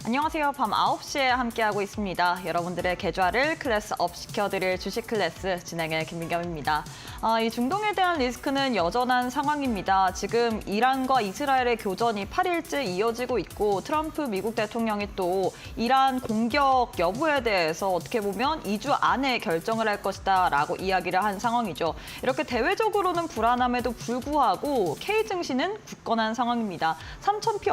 안녕하세요. 밤 9시에 함께하고 있습니다. 여러분들의 계좌를 클래스업 시켜드릴 주식 클래스 진행의 김민겸입니다. 이 중동에 대한 리스크는 여전한 상황입니다. 지금 이란과 이스라엘의 교전이 8일째 이어지고 있고 트럼프 미국 대통령이 또 이란 공격 여부에 대해서 어떻게 보면 2주 안에 결정을 할 것이다 라고 이야기를 한 상황이죠. 이렇게 대외적으로는 불안함에도 불구하고 K증시는 굳건한 상황입니다. 3,000피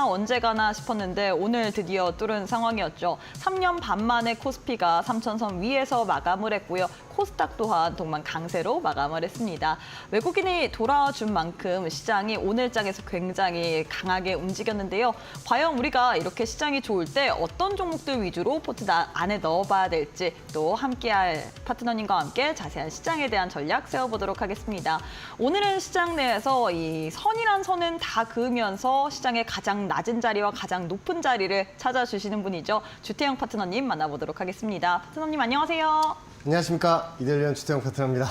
언제 가나 싶었는데 오늘 드디어 뚫은 상황이었죠. 3년 반 만에 코스피가 3,000선 위에서 마감을 했고요. 코스닥 또한 동반 강세로 마감을 했습니다. 외국인이 돌아준 만큼 시장이 오늘장에서 굉장히 강하게 움직였는데요. 과연 우리가 이렇게 시장이 좋을 때 어떤 종목들 위주로 포트 안에 넣어봐야 될지 또 함께할 파트너님과 함께 자세한 시장에 대한 전략 세워보도록 하겠습니다. 오늘은 시장 내에서 이 선이란 선은 다 그으면서 시장의 가장 낮은 자리와 가장 높은 자리를 찾아주시는 분이죠. 주태영 파트너님 만나보도록 하겠습니다. 파트너님 안녕하세요. 안녕하십니까. 이데일리언 주태영 파트너입니다.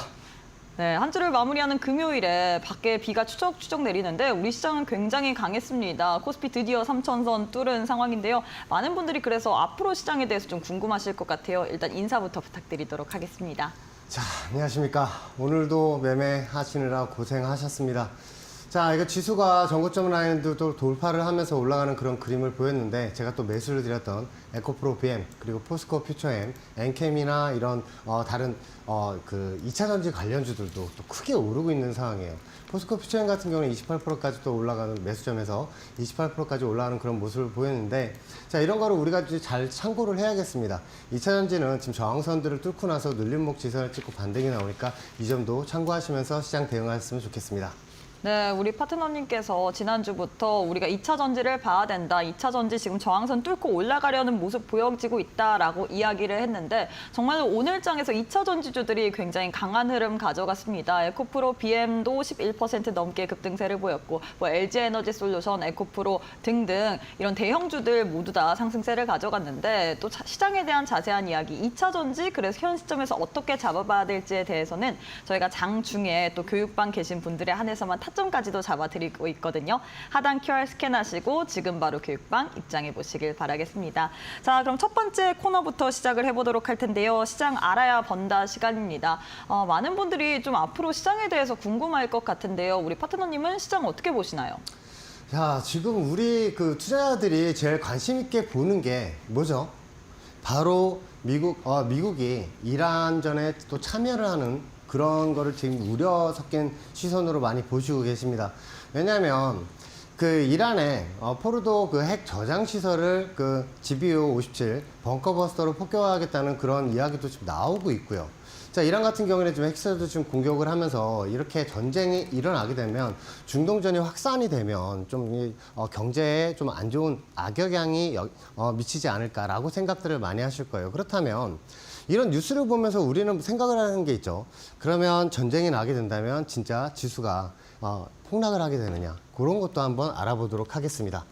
네, 한 주를 마무리하는 금요일에 밖에 비가 추적추적 내리는데 우리 시장은 굉장히 강했습니다. 코스피 드디어 3,000선 뚫은 상황인데요. 많은 분들이 그래서 앞으로 시장에 대해서 좀 궁금하실 것 같아요. 일단 인사부터 부탁드리도록 하겠습니다. 자, 안녕하십니까. 오늘도 매매하시느라 고생하셨습니다. 자, 이거 지수가 전고점 라인도 또 돌파를 하면서 올라가는 그런 그림을 보였는데 제가 또 매수를 드렸던 에코프로 BM 그리고 포스코 퓨처엠, 엔캠이나 이런 다른 그 2차 전지 관련주들도 또 크게 오르고 있는 상황이에요. 포스코 퓨처엠 같은 경우는 28%까지 또 올라가는 매수점에서 28%까지 올라가는 그런 모습을 보였는데 자, 이런 거를 우리가 잘 참고를 해야겠습니다. 2차 전지는 지금 저항선들을 뚫고 나서 눌림목 지선을 찍고 반등이 나오니까 이 점도 참고하시면서 시장 대응하셨으면 좋겠습니다. 네, 우리 파트너님께서 지난주부터 우리가 2차 전지를 봐야 된다. 2차 전지 지금 저항선 뚫고 올라가려는 모습 보여지고 있다라고 이야기를 했는데 정말 오늘장에서 2차 전지주들이 굉장히 강한 흐름 가져갔습니다. 에코프로 BM도 11% 넘게 급등세를 보였고 뭐 LG에너지솔루션, 에코프로 등등 이런 대형주들 모두 다 상승세를 가져갔는데 또 시장에 대한 자세한 이야기 2차 전지 그래서 현 시점에서 어떻게 잡아봐야 될지에 대해서는 저희가 장 중에 또 교육방 계신 분들에 한해서만 타점까지도 잡아드리고 있거든요. 하단 QR 스캔하시고 지금 바로 교육방 입장해 보시길 바라겠습니다. 자, 그럼 첫 번째 코너부터 시작을 해보도록 할 텐데요. 시장 알아야 번다 시간입니다. 많은 분들이 좀 앞으로 시장에 대해서 궁금할 것 같은데요. 우리 파트너님은 시장 어떻게 보시나요? 자, 지금 우리 그 투자자들이 제일 관심 있게 보는 게 뭐죠? 바로 미국이 이란전에 또 참여를 하는 그런 거를 지금 우려 섞인 시선으로 많이 보시고 계십니다. 왜냐하면 그 이란의 포르도 그 핵 저장 시설을 그 GBU 57 벙커버스터로 폭격하겠다는 그런 이야기도 지금 나오고 있고요. 자, 이란 같은 경우에는 지금 핵시설도 지금 공격을 하면서 이렇게 전쟁이 일어나게 되면 중동전이 확산이 되면 좀 경제에 좀 안 좋은 악영향이 미치지 않을까라고 생각들을 많이 하실 거예요. 그렇다면 이런 뉴스를 보면서 우리는 생각을 하는 게 있죠. 그러면 전쟁이 나게 된다면 진짜 지수가 폭락을 하게 되느냐. 그런 것도 한번 알아보도록 하겠습니다.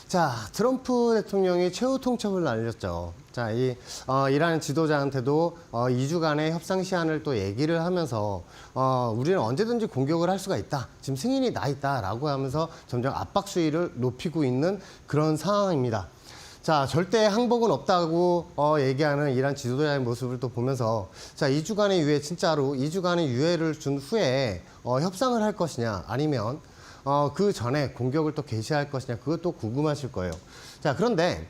자, 트럼프 대통령이 최후 통첩을 날렸죠. 자, 이란 지도자한테도 2주간의 협상 시한을 또 얘기를 하면서 우리는 언제든지 공격을 할 수가 있다. 지금 승인이 나 있다라고 하면서 점점 압박 수위를 높이고 있는 그런 상황입니다. 자, 절대 항복은 없다고 얘기하는 이란 지도자의 모습을 또 보면서 자, 2주간의 유예, 진짜로 2주간의 유예를 준 후에 협상을 할 것이냐 아니면 그 전에 공격을 또 개시할 것이냐 그것도 궁금하실 거예요. 자, 그런데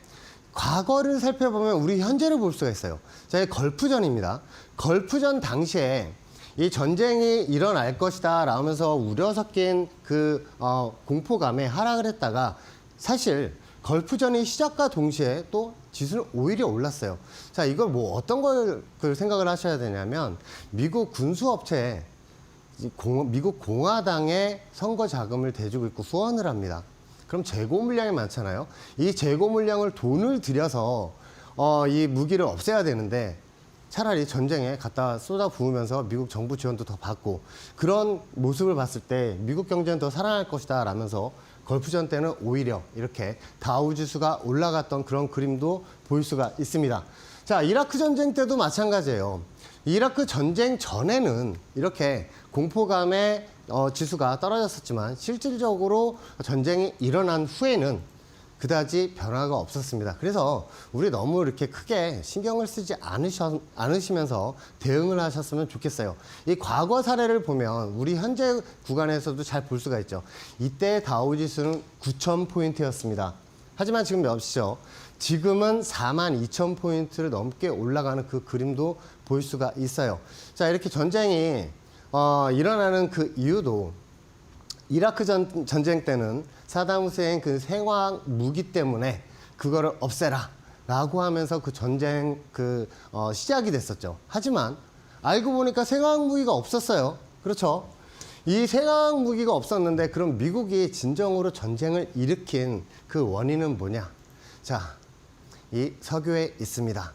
과거를 살펴보면 우리 현재를 볼 수가 있어요. 자, 이 걸프전입니다. 걸프전 당시에 이 전쟁이 일어날 것이다 라면서 우려 섞인 그 공포감에 하락을 했다가 사실 걸프전이 시작과 동시에 또 지수는 오히려 올랐어요. 자, 이걸 뭐 어떤 걸 생각을 하셔야 되냐면 미국 군수업체에 미국 공화당의 선거 자금을 대주고 있고 후원을 합니다. 그럼 재고 물량이 많잖아요. 이 재고 물량을 돈을 들여서 이 무기를 없애야 되는데 차라리 전쟁에 갖다 쏟아 부으면서 미국 정부 지원도 더 받고 그런 모습을 봤을 때 미국 경제는 더 살아날 것이다 라면서 걸프전 때는 오히려 이렇게 다우지수가 올라갔던 그런 그림도 볼 수가 있습니다. 자, 이라크 전쟁 때도 마찬가지예요. 이라크 전쟁 전에는 이렇게 공포감에 지수가 떨어졌었지만 실질적으로 전쟁이 일어난 후에는 그다지 변화가 없었습니다. 그래서 우리 너무 이렇게 크게 신경을 쓰지 않으시면서 대응을 하셨으면 좋겠어요. 이 과거 사례를 보면 우리 현재 구간에서도 잘 볼 수가 있죠. 이때 다우지수는 9,000포인트였습니다. 하지만 지금 몇이죠? 지금은 42,000포인트를 넘게 올라가는 그 그림도 볼 수가 있어요. 자, 이렇게 전쟁이 일어나는 그 이유도 이라크 전쟁 때는 사담 후세인 그 생화 무기 때문에 그거를 없애라 라고 하면서 그 전쟁 시작이 됐었죠. 하지만 알고 보니까 생화학 무기가 없었어요. 그렇죠? 이 생화학 무기가 없었는데 그럼 미국이 진정으로 전쟁을 일으킨 그 원인은 뭐냐? 자, 이 서교에 있습니다.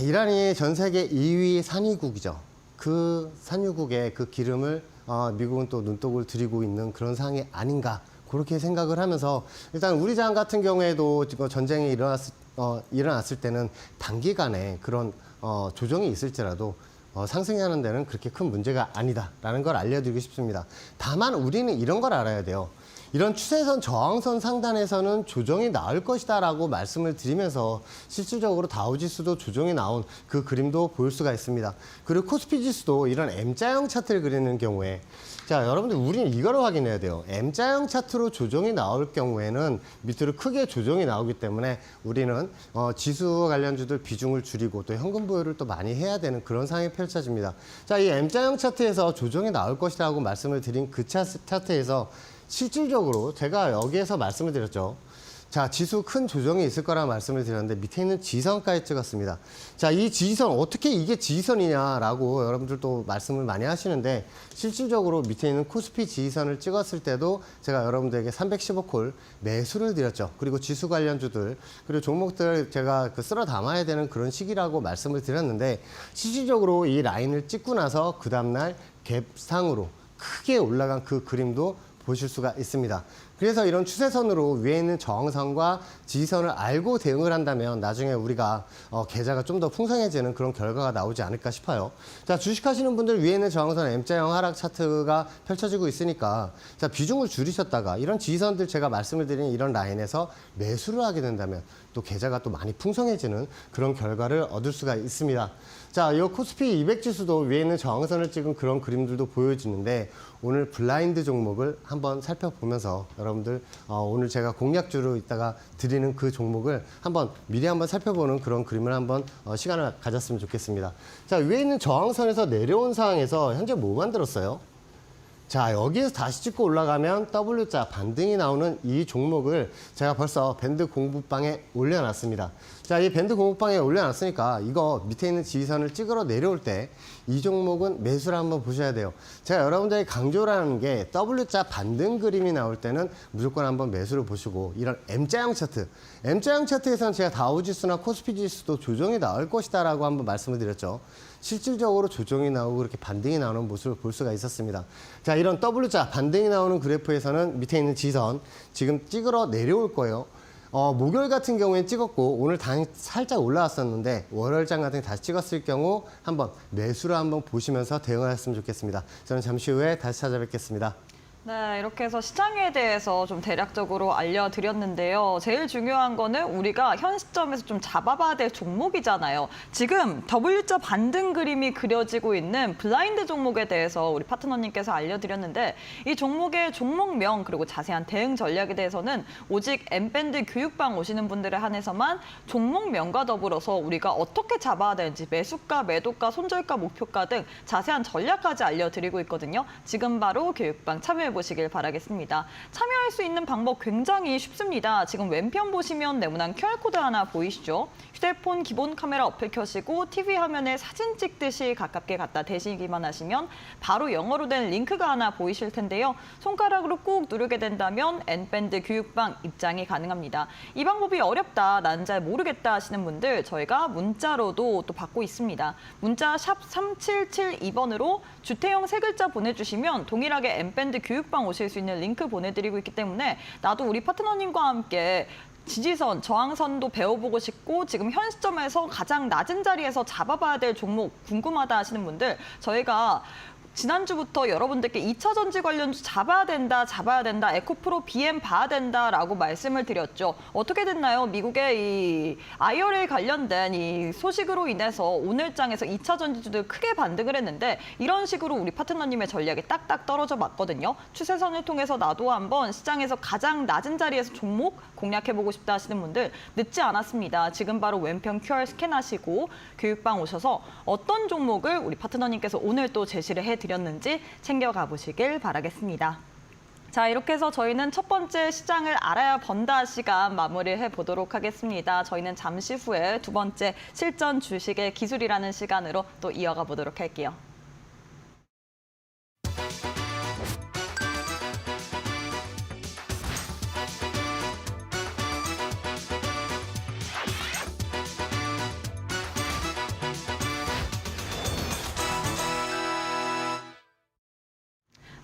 이란이 전 세계 2위 산유국이죠. 그 산유국의 그 기름을 미국은 또 눈독을 들이고 있는 그런 상황이 아닌가 그렇게 생각을 하면서 일단 우리 장 같은 경우에도 전쟁이 일어났을 때는 단기간에 그런 조정이 있을지라도 상승하는 데는 그렇게 큰 문제가 아니다라는 걸 알려드리고 싶습니다. 다만 우리는 이런 걸 알아야 돼요. 이런 추세선 저항선 상단에서는 조정이 나올 것이다라고 말씀을 드리면서 실질적으로 다우지수도 조정이 나온 그 그림도 볼 수가 있습니다. 그리고 코스피 지수도 이런 M자형 차트를 그리는 경우에 자, 여러분들 우리는 이걸 확인해야 돼요. M자형 차트로 조정이 나올 경우에는 밑으로 크게 조정이 나오기 때문에 우리는 지수 관련주들 비중을 줄이고 또 현금 보유를 또 많이 해야 되는 그런 상황이 펼쳐집니다. 자, 이 M자형 차트에서 조정이 나올 것이라고 말씀을 드린 그 차트에서 실질적으로 제가 여기에서 말씀을 드렸죠. 자, 지수 큰 조정이 있을 거라 말씀을 드렸는데 밑에 있는 지선까지 찍었습니다. 자, 이 지선 어떻게 이게 지선이냐라고 여러분들도 말씀을 많이 하시는데 실질적으로 밑에 있는 코스피 지선을 찍었을 때도 제가 여러분들에게 315콜 매수를 드렸죠. 그리고 지수 관련주들 그리고 종목들 제가 쓸어 담아야 되는 그런 시기라고 말씀을 드렸는데 실질적으로 이 라인을 찍고 나서 그 다음날 갭상으로 크게 올라간 그 그림도 보실 수가 있습니다. 그래서 이런 추세선으로 위에 있는 저항선과 지지선을 알고 대응을 한다면 나중에 우리가 계좌가 좀 더 풍성해지는 그런 결과가 나오지 않을까 싶어요. 자, 주식하시는 분들 위에 있는 저항선 M자형 하락 차트가 펼쳐지고 있으니까 자, 비중을 줄이셨다가 이런 지지선들 제가 말씀을 드린 이런 라인에서 매수를 하게 된다면 또 계좌가 또 많이 풍성해지는 그런 결과를 얻을 수가 있습니다. 자, 이 코스피 200 지수도 위에 있는 저항선을 찍은 그런 그림들도 보여지는데 오늘 블라인드 종목을 한번 살펴보면서 여러분들 오늘 제가 공략주로 이따가 드리는 그 종목을 한번 미리 한번 살펴보는 그런 그림을 한번 시간을 가졌으면 좋겠습니다. 자, 위에 있는 저항선에서 내려온 상황에서 현재 뭐 만들었어요? 자, 여기에서 다시 찍고 올라가면 W자 반등이 나오는 이 종목을 제가 벌써 밴드 공부방에 올려놨습니다. 자, 이 밴드 공부방에 올려놨으니까 이거 밑에 있는 지지선을 찍으러 내려올 때 이 종목은 매수를 한번 보셔야 돼요. 제가 여러분들에게 강조를 하는 게 W자 반등 그림이 나올 때는 무조건 한번 매수를 보시고 이런 M자형 차트, M자형 차트에서는 제가 다우지수나 코스피 지수도 조정이 나올 것이다 라고 한번 말씀을 드렸죠. 실질적으로 조정이 나오고 그렇게 반등이 나오는 모습을 볼 수가 있었습니다. 자, 이런 W자 반등이 나오는 그래프에서는 밑에 있는 지선 지금 찍으러 내려올 거예요. 목요일 같은 경우에 찍었고 오늘 살짝 올라왔었는데 월요일장 같은 게 다시 찍었을 경우 한번 매수를 한번 보시면서 대응을 했으면 좋겠습니다. 저는 잠시 후에 다시 찾아뵙겠습니다. 네, 이렇게 해서 시장에 대해서 좀 대략적으로 알려드렸는데요. 제일 중요한 거는 우리가 현 시점에서 좀 잡아봐야 될 종목이잖아요. 지금 W자 반등 그림이 그려지고 있는 블라인드 종목에 대해서 우리 파트너님께서 알려드렸는데 이 종목의 종목명 그리고 자세한 대응 전략에 대해서는 오직 M밴드 교육방 오시는 분들에 한해서만 종목명과 더불어서 우리가 어떻게 잡아야 되는지 매수가, 매도가, 손절가, 목표가 등 자세한 전략까지 알려드리고 있거든요. 지금 바로 교육방 참여해 보시길 바라겠습니다. 참여할 수 있는 방법 굉장히 쉽습니다. 지금 왼편 보시면 네모난 QR코드 하나 보이시죠? 휴대폰 기본 카메라 어플 켜시고 TV 화면에 사진 찍듯이 가깝게 갖다 대시기만 하시면 바로 영어로 된 링크가 하나 보이실 텐데요. 손가락으로 꾹 누르게 된다면 N밴드 교육방 입장이 가능합니다. 이 방법이 어렵다, 난 잘 모르겠다 하시는 분들 저희가 문자로도 또 받고 있습니다. 문자 샵 3772번으로 주태영 세 글자 보내주시면 동일하게 N밴드 교육방 오실 수 있는 링크 보내드리고 있기 때문에 나도 우리 파트너님과 함께 지지선, 저항선도 배워보고 싶고 지금 현 시점에서 가장 낮은 자리에서 잡아봐야 될 종목 궁금하다 하시는 분들 저희가 지난주부터 여러분들께 2차 전지 관련주 잡아야 된다, 에코프로 BM 봐야 된다라고 말씀을 드렸죠. 어떻게 됐나요? 미국의 이 IRA 관련된 이 소식으로 인해서 오늘장에서 2차 전지주들 크게 반등을 했는데 이런 식으로 우리 파트너님의 전략이 딱딱 떨어져 맞거든요. 추세선을 통해서 나도 한번 시장에서 가장 낮은 자리에서 종목 공략해보고 싶다 하시는 분들 늦지 않았습니다. 지금 바로 왼편 QR 스캔하시고 교육방 오셔서 어떤 종목을 우리 파트너님께서 오늘 또 제시를 해드렸는지 챙겨가 보시길 바라겠습니다. 자, 이렇게 해서 저희는 첫 번째 시장을 알아야 번다 시간 마무리해 보도록 하겠습니다. 저희는 잠시 후에 두 번째 실전 주식의 기술이라는 시간으로 또 이어가 보도록 할게요.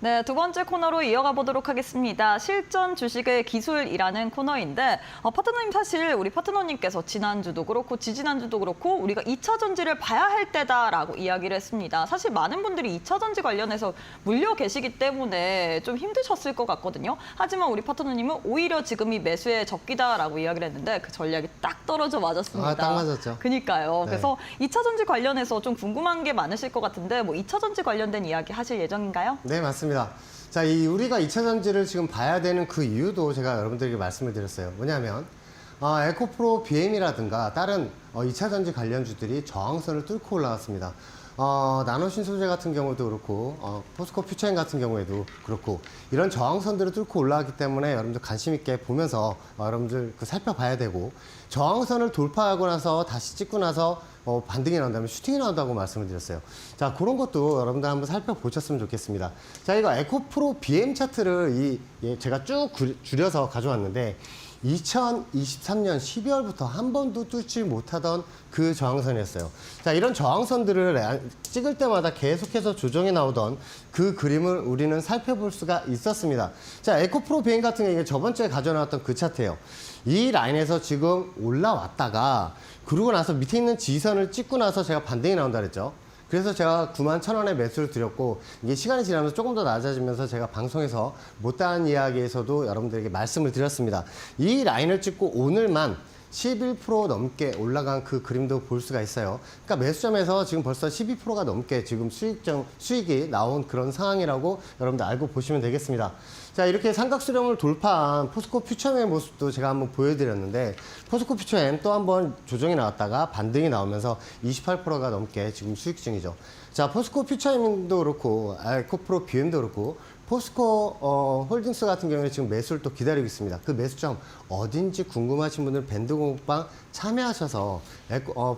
네, 두 번째 코너로 이어가 보도록 하겠습니다. 실전 주식의 기술이라는 코너인데 파트너님 사실 우리 파트너님께서 지난주도 그렇고 지지난주도 그렇고 우리가 2차 전지를 봐야 할 때다라고 이야기를 했습니다. 사실 많은 분들이 2차 전지 관련해서 물려 계시기 때문에 좀 힘드셨을 것 같거든요. 하지만 우리 파트너님은 오히려 지금이 매수의 적기다라고 이야기를 했는데 그 전략이 딱 떨어져 맞았습니다. 딱 맞았죠. 그니까요. 네. 그래서 2차 전지 관련해서 좀 궁금한 게 많으실 것 같은데 뭐 2차 전지 관련된 이야기 하실 예정인가요? 네, 맞습니다. 자, 우리가 2차 전지를 지금 봐야 되는 그 이유도 제가 여러분들에게 말씀을 드렸어요. 뭐냐면 에코프로 BM이라든가 다른 2차 전지 관련주들이 저항선을 뚫고 올라갔습니다. 나노신소재 같은 경우도 그렇고 포스코 퓨처인 같은 경우에도 그렇고 이런 저항선들을 뚫고 올라왔기 때문에 여러분들 관심 있게 보면서 여러분들 살펴봐야 되고 저항선을 돌파하고 나서 다시 찍고 나서 반등이 나온다면 슈팅이 나온다고 말씀을 드렸어요. 자, 그런 것도 여러분들 한번 살펴보셨으면 좋겠습니다. 자, 이거 에코프로 BM 차트를 제가 쭉 줄여서 가져왔는데 2023년 12월부터 한 번도 뚫지 못하던 그 저항선이었어요. 자, 이런 저항선들을 찍을 때마다 계속해서 조정이 나오던 그 그림을 우리는 살펴볼 수가 있었습니다. 자, 에코프로 BM 같은 경우에 저번 주에 가져나왔던 그 차트예요. 이 라인에서 지금 올라왔다가 그러고 나서 밑에 있는 지지선을 찍고 나서 제가 반등이 나온다 그랬죠. 그래서 제가 91,000원에 매수를 드렸고 이게 시간이 지나면서 조금 더 낮아지면서 제가 방송에서 못다한 이야기에서도 여러분들에게 말씀을 드렸습니다. 이 라인을 찍고 오늘만 11% 넘게 올라간 그 그림도 볼 수가 있어요. 그러니까 매수점에서 지금 벌써 12%가 넘게 지금 수익이 나온 그런 상황이라고 여러분들 알고 보시면 되겠습니다. 자, 이렇게 삼각수렴을 돌파한 포스코 퓨처엠의 모습도 제가 한번 보여드렸는데 포스코 퓨처엠 또 한번 조정이 나왔다가 반등이 나오면서 28%가 넘게 지금 수익 중이죠. 자, 포스코 퓨처엠도 그렇고 에코프로 BM도 그렇고 포스코 홀딩스 같은 경우에 지금 매수를 또 기다리고 있습니다. 그 매수점 어딘지 궁금하신 분들 밴드 공방 참여하셔서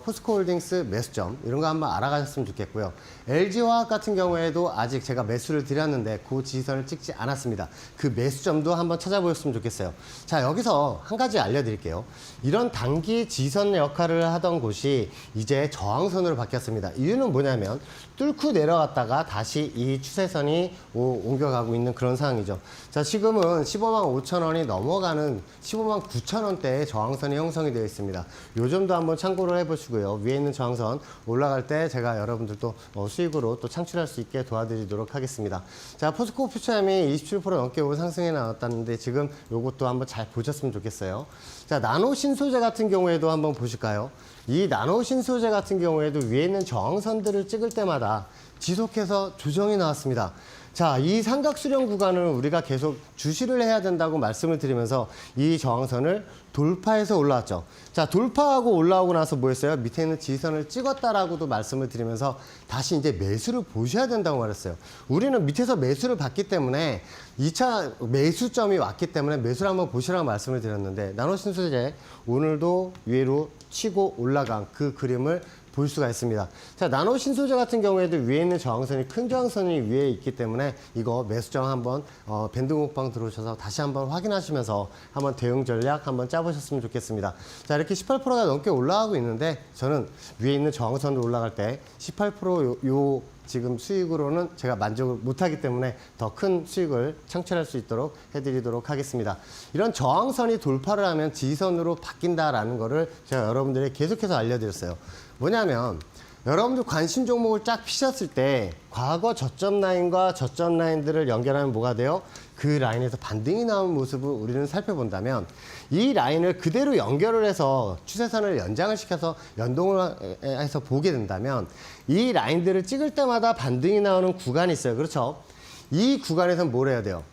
포스코 홀딩스 매수점 이런 거 한번 알아가셨으면 좋겠고요. LG화학 같은 경우에도 아직 제가 매수를 드렸는데 그 지지선을 찍지 않았습니다. 그 매수점도 한번 찾아보셨으면 좋겠어요. 자, 여기서 한 가지 알려드릴게요. 이런 단기 지지선 역할을 하던 곳이 이제 저항선으로 바뀌었습니다. 이유는 뭐냐면 뚫고 내려갔다가 다시 이 추세선이 옮겨가고 있는 그런 상황이죠. 자, 지금은 15만 5천 원이 넘어가는 15만 9천 원대의 저항선이 형성이 되어 있습니다. 요 점도 한번 참고를 해보시고요. 위에 있는 저항선 올라갈 때 제가 여러분들도 수익으로 또 창출할 수 있게 도와드리도록 하겠습니다. 자, 포스코 퓨처엠이 27% 넘게 상승해 나왔다는데 지금 요것도 한번 잘 보셨으면 좋겠어요. 자, 나노 신소재 같은 경우에도 한번 보실까요? 이 나노 신소재 같은 경우에도 위에 있는 저항선들을 찍을 때마다 지속해서 조정이 나왔습니다. 자, 이 삼각수렴 구간을 우리가 계속 주시를 해야 된다고 말씀을 드리면서 이 저항선을 돌파해서 올라왔죠. 자, 돌파하고 올라오고 나서 뭐 했어요? 밑에 있는 지지선을 찍었다라고도 말씀을 드리면서 다시 이제 매수를 보셔야 된다고 말했어요. 우리는 밑에서 매수를 받기 때문에 2차 매수점이 왔기 때문에 매수를 한번 보시라고 말씀을 드렸는데 나노신소재 오늘도 위로 치고 올라간 그 그림을 볼 수가 있습니다. 자, 나노 신소재 같은 경우에도 위에 있는 저항선이 큰 저항선이 위에 있기 때문에 이거 매수점 한번 밴드 공방 들어오셔서 다시 한번 확인하시면서 한번 대응 전략 한번 짜보셨으면 좋겠습니다. 자, 이렇게 18%가 넘게 올라가고 있는데 저는 위에 있는 저항선으로 올라갈 때 18% 지금 수익으로는 제가 만족을 못하기 때문에 더 큰 수익을 창출할 수 있도록 해드리도록 하겠습니다. 이런 저항선이 돌파를 하면 지지선으로 바뀐다라는 거를 제가 여러분들에게 계속해서 알려드렸어요. 뭐냐면 여러분들 관심 종목을 쫙 피셨을 때 과거 저점 라인과 저점 라인들을 연결하면 뭐가 돼요? 그 라인에서 반등이 나온 모습을 우리는 살펴본다면 이 라인을 그대로 연결을 해서 추세선을 연장을 시켜서 연동을 해서 보게 된다면 이 라인들을 찍을 때마다 반등이 나오는 구간이 있어요. 그렇죠? 이 구간에서는 뭘 해야 돼요?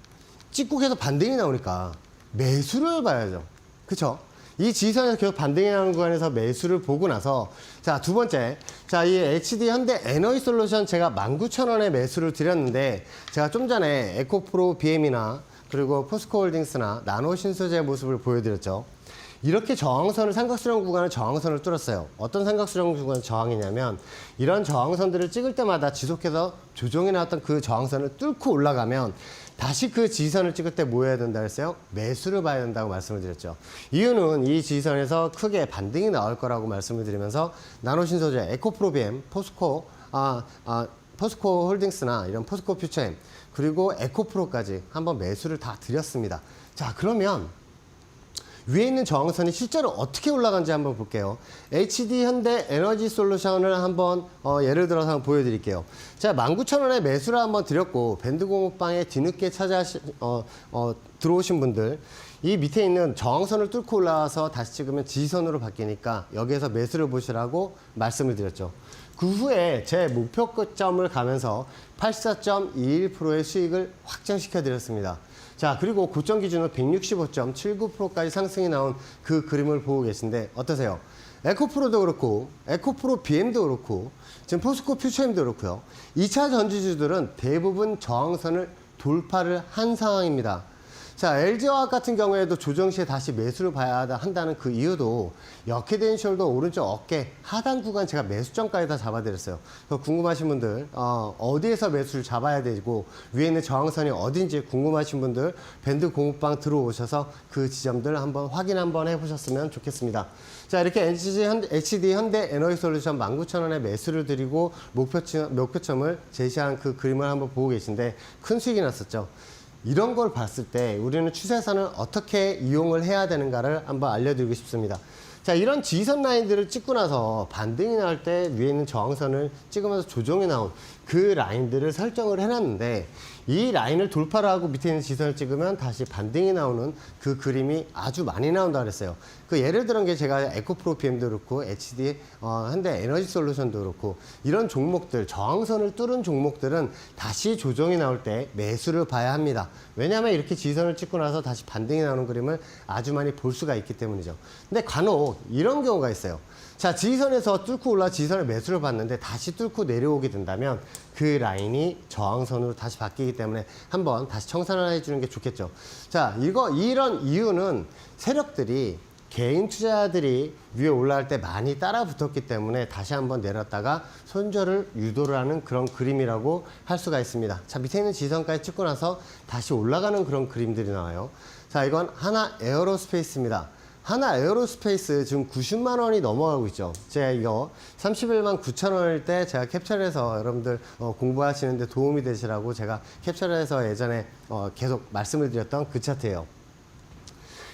찍고 계속 반등이 나오니까 매수를 봐야죠. 그렇죠? 이 지선에서 계속 반등이 나오는 구간에서 매수를 보고 나서 자, 두 번째. 자, 이 HD 현대 에너지 솔루션 제가 19,000원에 매수를 드렸는데 제가 좀 전에 에코프로 BM이나 그리고 포스코홀딩스나 나노신소재 모습을 보여드렸죠. 이렇게 저항선을 삼각수렴 구간을 저항선을 뚫었어요. 어떤 삼각수렴 구간 저항이냐면 이런 저항선들을 찍을 때마다 지속해서 조정이 나왔던 그 저항선을 뚫고 올라가면 다시 그 지지선을 찍을 때 뭐 해야 된다 했어요? 매수를 봐야 된다고 말씀을 드렸죠. 이유는 이 지지선에서 크게 반등이 나올 거라고 말씀을 드리면서 나노신소재, 에코프로비엠, 포스코 홀딩스나 이런 포스코 퓨처엠 그리고 에코프로까지 한번 매수를 다 드렸습니다. 자, 그러면 위에 있는 저항선이 실제로 어떻게 올라간지 한번 볼게요. HD 현대 에너지 솔루션을 한번 예를 들어서 한번 보여드릴게요. 자, 19,000원에 매수를 한번 드렸고 밴드 공업방에 뒤늦게 들어오신 분들 이 밑에 있는 저항선을 뚫고 올라와서 다시 찍으면 지지선으로 바뀌니까 여기에서 매수를 보시라고 말씀을 드렸죠. 그 후에 제 목표 끝점을 가면서 84.21%의 수익을 확정시켜 드렸습니다. 자, 그리고 고점 기준으로 165.79%까지 상승이 나온 그 그림을 보고 계신데 어떠세요? 에코프로도 그렇고 에코프로 BM도 그렇고 지금 포스코 퓨처엠도 그렇고요. 2차 전지주들은 대부분 저항선을 돌파를 한 상황입니다. 자, LG화학 같은 경우에도 조정 시에 다시 매수를 봐야 한다는 그 이유도 역헤드 앤 숄더 오른쪽 어깨 하단 구간 제가 매수점까지 다 잡아드렸어요. 궁금하신 분들 어디에서 매수를 잡아야 되고 위에 있는 저항선이 어딘지 궁금하신 분들 밴드 공급방 들어오셔서 그 지점들 한번 확인 한번 해보셨으면 좋겠습니다. 자, 이렇게 HD 현대 에너지 솔루션 19,000원에 매수를 드리고 목표점을 제시한 그 그림을 한번 보고 계신데 큰 수익이 났었죠. 이런 걸 봤을 때 우리는 추세선을 어떻게 이용을 해야 되는가를 한번 알려드리고 싶습니다. 자, 이런 지선 라인들을 찍고 나서 반등이 나올 때 위에 있는 저항선을 찍으면서 조정이 나온 그 라인들을 설정을 해놨는데 이 라인을 돌파를 하고 밑에 있는 지선을 찍으면 다시 반등이 나오는 그 그림이 아주 많이 나온다고 그랬어요. 그 예를 들은 게 제가 에코프로 BM도 그렇고 HD 현대 에너지 솔루션도 그렇고 이런 종목들 저항선을 뚫은 종목들은 다시 조정이 나올 때 매수를 봐야 합니다. 왜냐하면 이렇게 지선을 찍고 나서 다시 반등이 나오는 그림을 아주 많이 볼 수가 있기 때문이죠. 근데 간혹 이런 경우가 있어요. 자, 지지선에서 뚫고 올라 지지선에 매수를 받는데 다시 뚫고 내려오게 된다면 그 라인이 저항선으로 다시 바뀌기 때문에 한번 다시 청산을 해주는 게 좋겠죠. 자, 이런 이유는 세력들이 개인 투자자들이 위에 올라갈 때 많이 따라 붙었기 때문에 다시 한번 내렸다가 손절을 유도를 하는 그런 그림이라고 할 수가 있습니다. 자, 밑에 있는 지지선까지 찍고 나서 다시 올라가는 그런 그림들이 나와요. 자, 이건 하나 에어로스페이스입니다. 하나 에어로스페이스 지금 90만 원이 넘어가고 있죠. 제가 이거 31만 9천 원일 때 제가 캡처를 해서 여러분들 공부하시는데 도움이 되시라고 제가 캡처를 해서 예전에 계속 말씀을 드렸던 그 차트예요.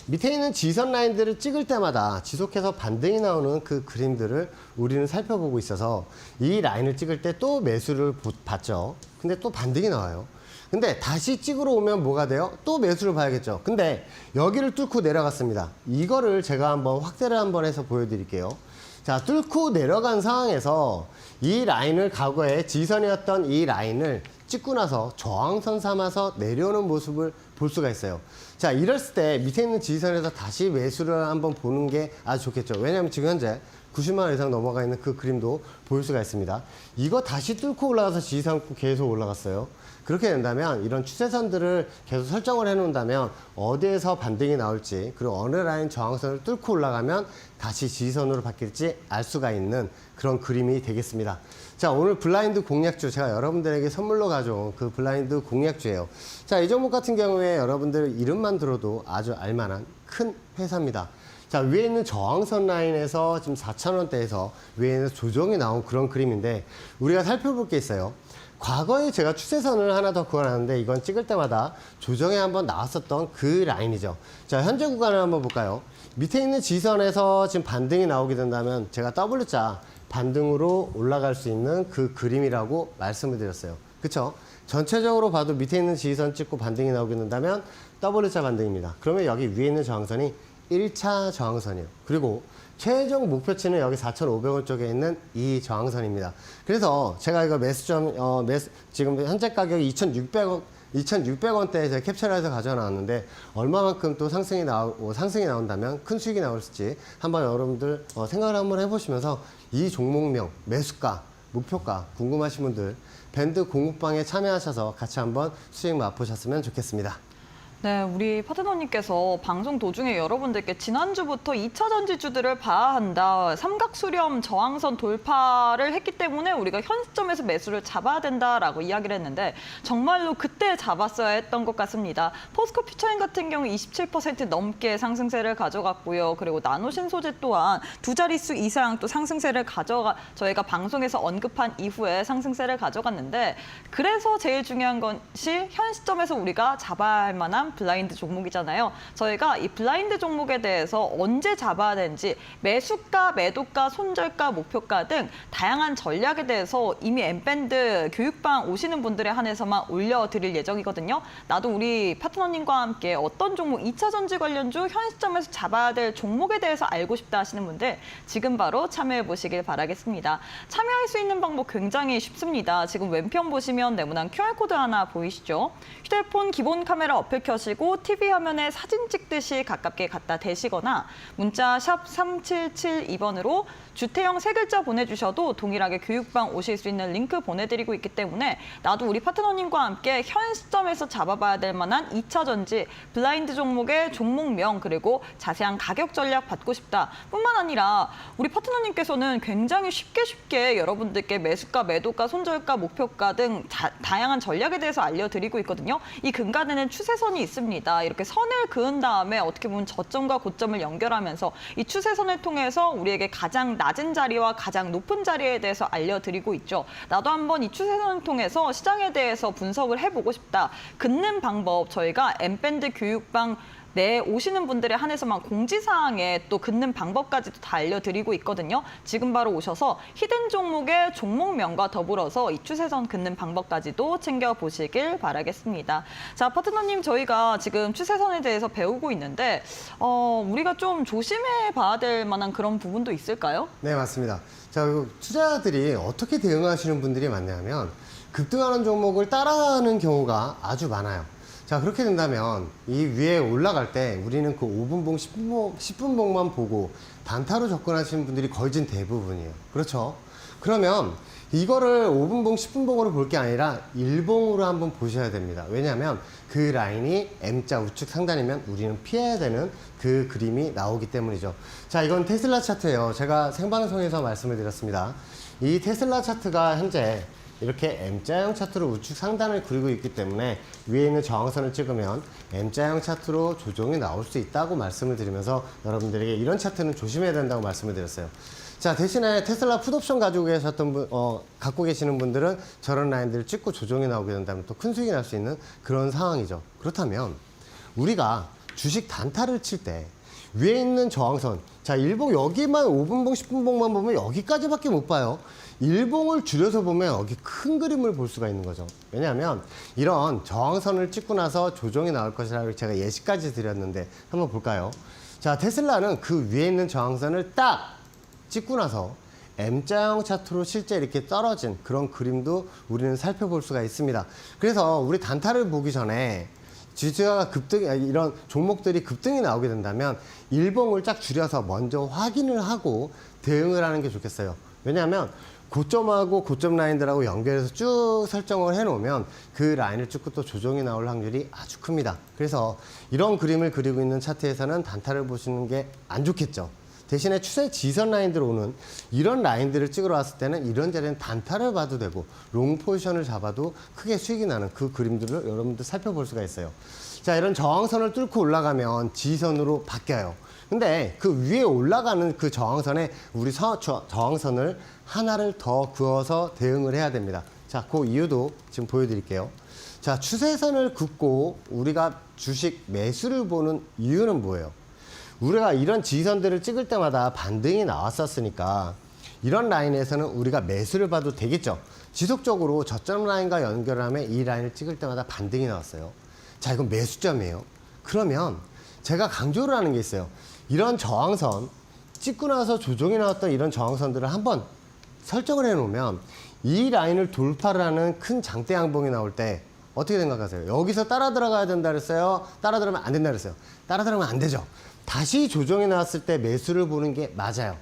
밑에 있는 지선 라인들을 찍을 때마다 지속해서 반등이 나오는 그 그림들을 우리는 살펴보고 있어서 이 라인을 찍을 때 또 매수를 봤죠. 근데 또 반등이 나와요. 근데 다시 찍으러 오면 뭐가 돼요? 또 매수를 봐야겠죠. 근데 여기를 뚫고 내려갔습니다. 이거를 제가 한번 확대를 한번 해서 보여드릴게요. 자, 뚫고 내려간 상황에서 이 라인을 과거에 지선이었던 이 라인을 찍고 나서 저항선 삼아서 내려오는 모습을 볼 수가 있어요. 자, 이랬을 때 밑에 있는 지선에서 다시 매수를 한번 보는 게 아주 좋겠죠. 왜냐하면 지금 현재 90만 원 이상 넘어가 있는 그 그림도 볼 수가 있습니다. 이거 다시 뚫고 올라가서 지지선 계속 올라갔어요. 그렇게 된다면 이런 추세선들을 계속 설정을 해 놓는다면 어디에서 반등이 나올지 그리고 어느 라인 저항선을 뚫고 올라가면 다시 지지선으로 바뀔지 알 수가 있는 그런 그림이 되겠습니다. 자, 오늘 블라인드 공략주 제가 여러분들에게 선물로 가져온 그 블라인드 공략주예요. 자, 이 종목 같은 경우에 여러분들 이름만 들어도 아주 알만한 큰 회사입니다. 자, 위에 있는 저항선 라인에서 지금 4,000원대에서 위에는 조정이 나온 그런 그림인데 우리가 살펴볼 게 있어요. 과거에 제가 추세선을 하나 더 그어놨는데 이건 찍을 때마다 조정에 한번 나왔었던 그 라인이죠. 자, 현재 구간을 한번 볼까요? 밑에 있는 지선에서 지금 반등이 나오게 된다면 제가 W자 반등으로 올라갈 수 있는 그 그림이라고 말씀을 드렸어요. 그쵸? 전체적으로 봐도 밑에 있는 지지선 찍고 반등이 나오게 된다면 W자 반등입니다. 그러면 여기 위에 있는 저항선이 1차 저항선이에요. 그리고 최종 목표치는 여기 4,500원 쪽에 있는 이 저항선입니다. 그래서 제가 이거 지금 현재 가격이 2,600원대에 제가 캡처를 해서 가져 나왔는데 얼마만큼 또 상승이 나온다면 큰 수익이 나올지 한번 여러분들 생각을 한번 해보시면서 이 종목명, 매수가, 목표가 궁금하신 분들 밴드 공부방에 참여하셔서 같이 한번 수익 맛보셨으면 좋겠습니다. 네, 우리 파트너님께서 방송 도중에 여러분들께 지난주부터 2차 전지주들을 봐야 한다. 삼각수렴 저항선 돌파를 했기 때문에 우리가 현 시점에서 매수를 잡아야 된다라고 이야기를 했는데 정말로 그때 잡았어야 했던 것 같습니다. 포스코 퓨처인 같은 경우 27% 넘게 상승세를 가져갔고요. 그리고 나노신소재 또한 두 자릿수 이상 또 상승세를 저희가 방송에서 언급한 이후에 상승세를 가져갔는데 그래서 제일 중요한 것이 현 시점에서 우리가 잡아야 할 만한 블라인드 종목이잖아요. 저희가 이 블라인드 종목에 대해서 언제 잡아야 되는지 매수가, 매도가, 손절가, 목표가 등 다양한 전략에 대해서 이미 엠밴드 교육방 오시는 분들에 한해서만 올려드릴 예정이거든요. 나도 우리 파트너님과 함께 어떤 종목, 2차 전지 관련주 현 시점에서 잡아야 될 종목에 대해서 알고 싶다 하시는 분들 지금 바로 참여해 보시길 바라겠습니다. 참여할 수 있는 방법 굉장히 쉽습니다. 지금 왼편 보시면 네모난 QR코드 하나 보이시죠? 휴대폰 기본 카메라 어플 켜시고 TV 화면에 사진 찍듯이 가깝게 갖다 대시거나 문자 샵 3772번으로 주태영 세 글자 보내주셔도 동일하게 교육방 오실 수 있는 링크 보내드리고 있기 때문에 나도 우리 파트너님과 함께 현 시점에서 잡아봐야 될 만한 2차 전지, 블라인드 종목의 종목명 그리고 자세한 가격 전략 받고 싶다 뿐만 아니라 우리 파트너님께서는 굉장히 쉽게 여러분들께 매수가, 매도가, 손절가, 목표가 등 다양한 전략에 대해서 알려드리고 있거든요. 이 근간에는 추세선이 있습니다. 이렇게 선을 그은 다음에 어떻게 보면 저점과 고점을 연결하면서 이 추세선을 통해서 우리에게 가장 낮은 자리와 가장 높은 자리에 대해서 알려드리고 있죠. 나도 한번 이 추세선을 통해서 시장에 대해서 분석을 해보고 싶다. 긋는 방법 저희가 엠밴드 교육방 오시는 분들에 한해서만 공지사항에 또 긋는 방법까지도 다 알려드리고 있거든요. 지금 바로 오셔서 히든 종목의 종목명과 더불어서 이 추세선 긋는 방법까지도 챙겨보시길 바라겠습니다. 자, 파트너님 저희가 지금 추세선에 대해서 배우고 있는데 우리가 좀 조심해 봐야 될 만한 그런 부분도 있을까요? 네, 맞습니다. 자, 투자자들이 어떻게 대응하시는 분들이 많냐면 급등하는 종목을 따라하는 경우가 아주 많아요. 자, 그렇게 된다면 이 위에 올라갈 때 우리는 그 5분봉, 10분봉만 보고 단타로 접근하시는 분들이 거의 대부분이에요. 그렇죠? 그러면 이거를 5분봉, 10분봉으로 볼 게 아니라 일봉으로 한번 보셔야 됩니다. 왜냐하면 그 라인이 M자 우측 상단이면 우리는 피해야 되는 그 그림이 나오기 때문이죠. 자, 이건 테슬라 차트예요. 제가 생방송에서 말씀을 드렸습니다. 이 테슬라 차트가 현재 이렇게 M자형 차트로 우측 상단을 그리고 있기 때문에 위에 있는 저항선을 찍으면 M자형 차트로 조정이 나올 수 있다고 말씀을 드리면서 여러분들에게 이런 차트는 조심해야 된다고 말씀을 드렸어요. 자, 대신에 테슬라 풋옵션 갖고 계시는 분들은 저런 라인들을 찍고 조정이 나오게 된다면 또 큰 수익이 날 수 있는 그런 상황이죠. 그렇다면 우리가 주식 단타를 칠 때 위에 있는 저항선, 자, 일봉 여기만 5분봉, 10분봉만 보면 여기까지밖에 못 봐요. 일봉을 줄여서 보면 여기 큰 그림을 볼 수가 있는 거죠. 왜냐하면 이런 저항선을 찍고 나서 조정이 나올 것이라고 제가 예시까지 드렸는데 한번 볼까요? 자, 테슬라는 그 위에 있는 저항선을 딱 찍고 나서 M자형 차트로 실제 이렇게 떨어진 그런 그림도 우리는 살펴볼 수가 있습니다. 그래서 우리 단타를 보기 전에 지수가 이런 종목들이 급등이 나오게 된다면 일봉을 쫙 줄여서 먼저 확인을 하고 대응을 하는 게 좋겠어요. 왜냐하면 고점하고 고점 라인들하고 연결해서 쭉 설정을 해놓으면 그 라인을 찍고 또 조정이 나올 확률이 아주 큽니다. 그래서 이런 그림을 그리고 있는 차트에서는 단타를 보시는 게 안 좋겠죠. 대신에 추세 지선 라인들 오는 이런 라인들을 찍으러 왔을 때는 이런 자리는 단타를 봐도 되고 롱 포지션을 잡아도 크게 수익이 나는 그 그림들을 여러분들 살펴볼 수가 있어요. 자, 이런 저항선을 뚫고 올라가면 지선으로 바뀌어요. 근데 그 위에 올라가는 그 저항선에 우리 저항선을 하나를 더 그어서 대응을 해야 됩니다. 자, 그 이유도 지금 보여드릴게요. 자, 추세선을 긋고 우리가 주식 매수를 보는 이유는 뭐예요? 우리가 이런 지선들을 찍을 때마다 반등이 나왔었으니까 이런 라인에서는 우리가 매수를 봐도 되겠죠. 지속적으로 저점 라인과 연결을 하면 이 라인을 찍을 때마다 반등이 나왔어요. 자, 이건 매수점이에요. 그러면 제가 강조를 하는 게 있어요. 이런 저항선, 찍고 나서 조정이 나왔던 이런 저항선들을 한번 설정을 해놓으면 이 라인을 돌파를 하는 큰 장대 양봉이 나올 때 어떻게 생각하세요? 여기서 따라 들어가야 된다 그랬어요? 따라 들어가면 안 된다 그랬어요? 따라 들어가면 안 되죠. 다시 조정이 나왔을 때 매수를 보는 게 맞아요.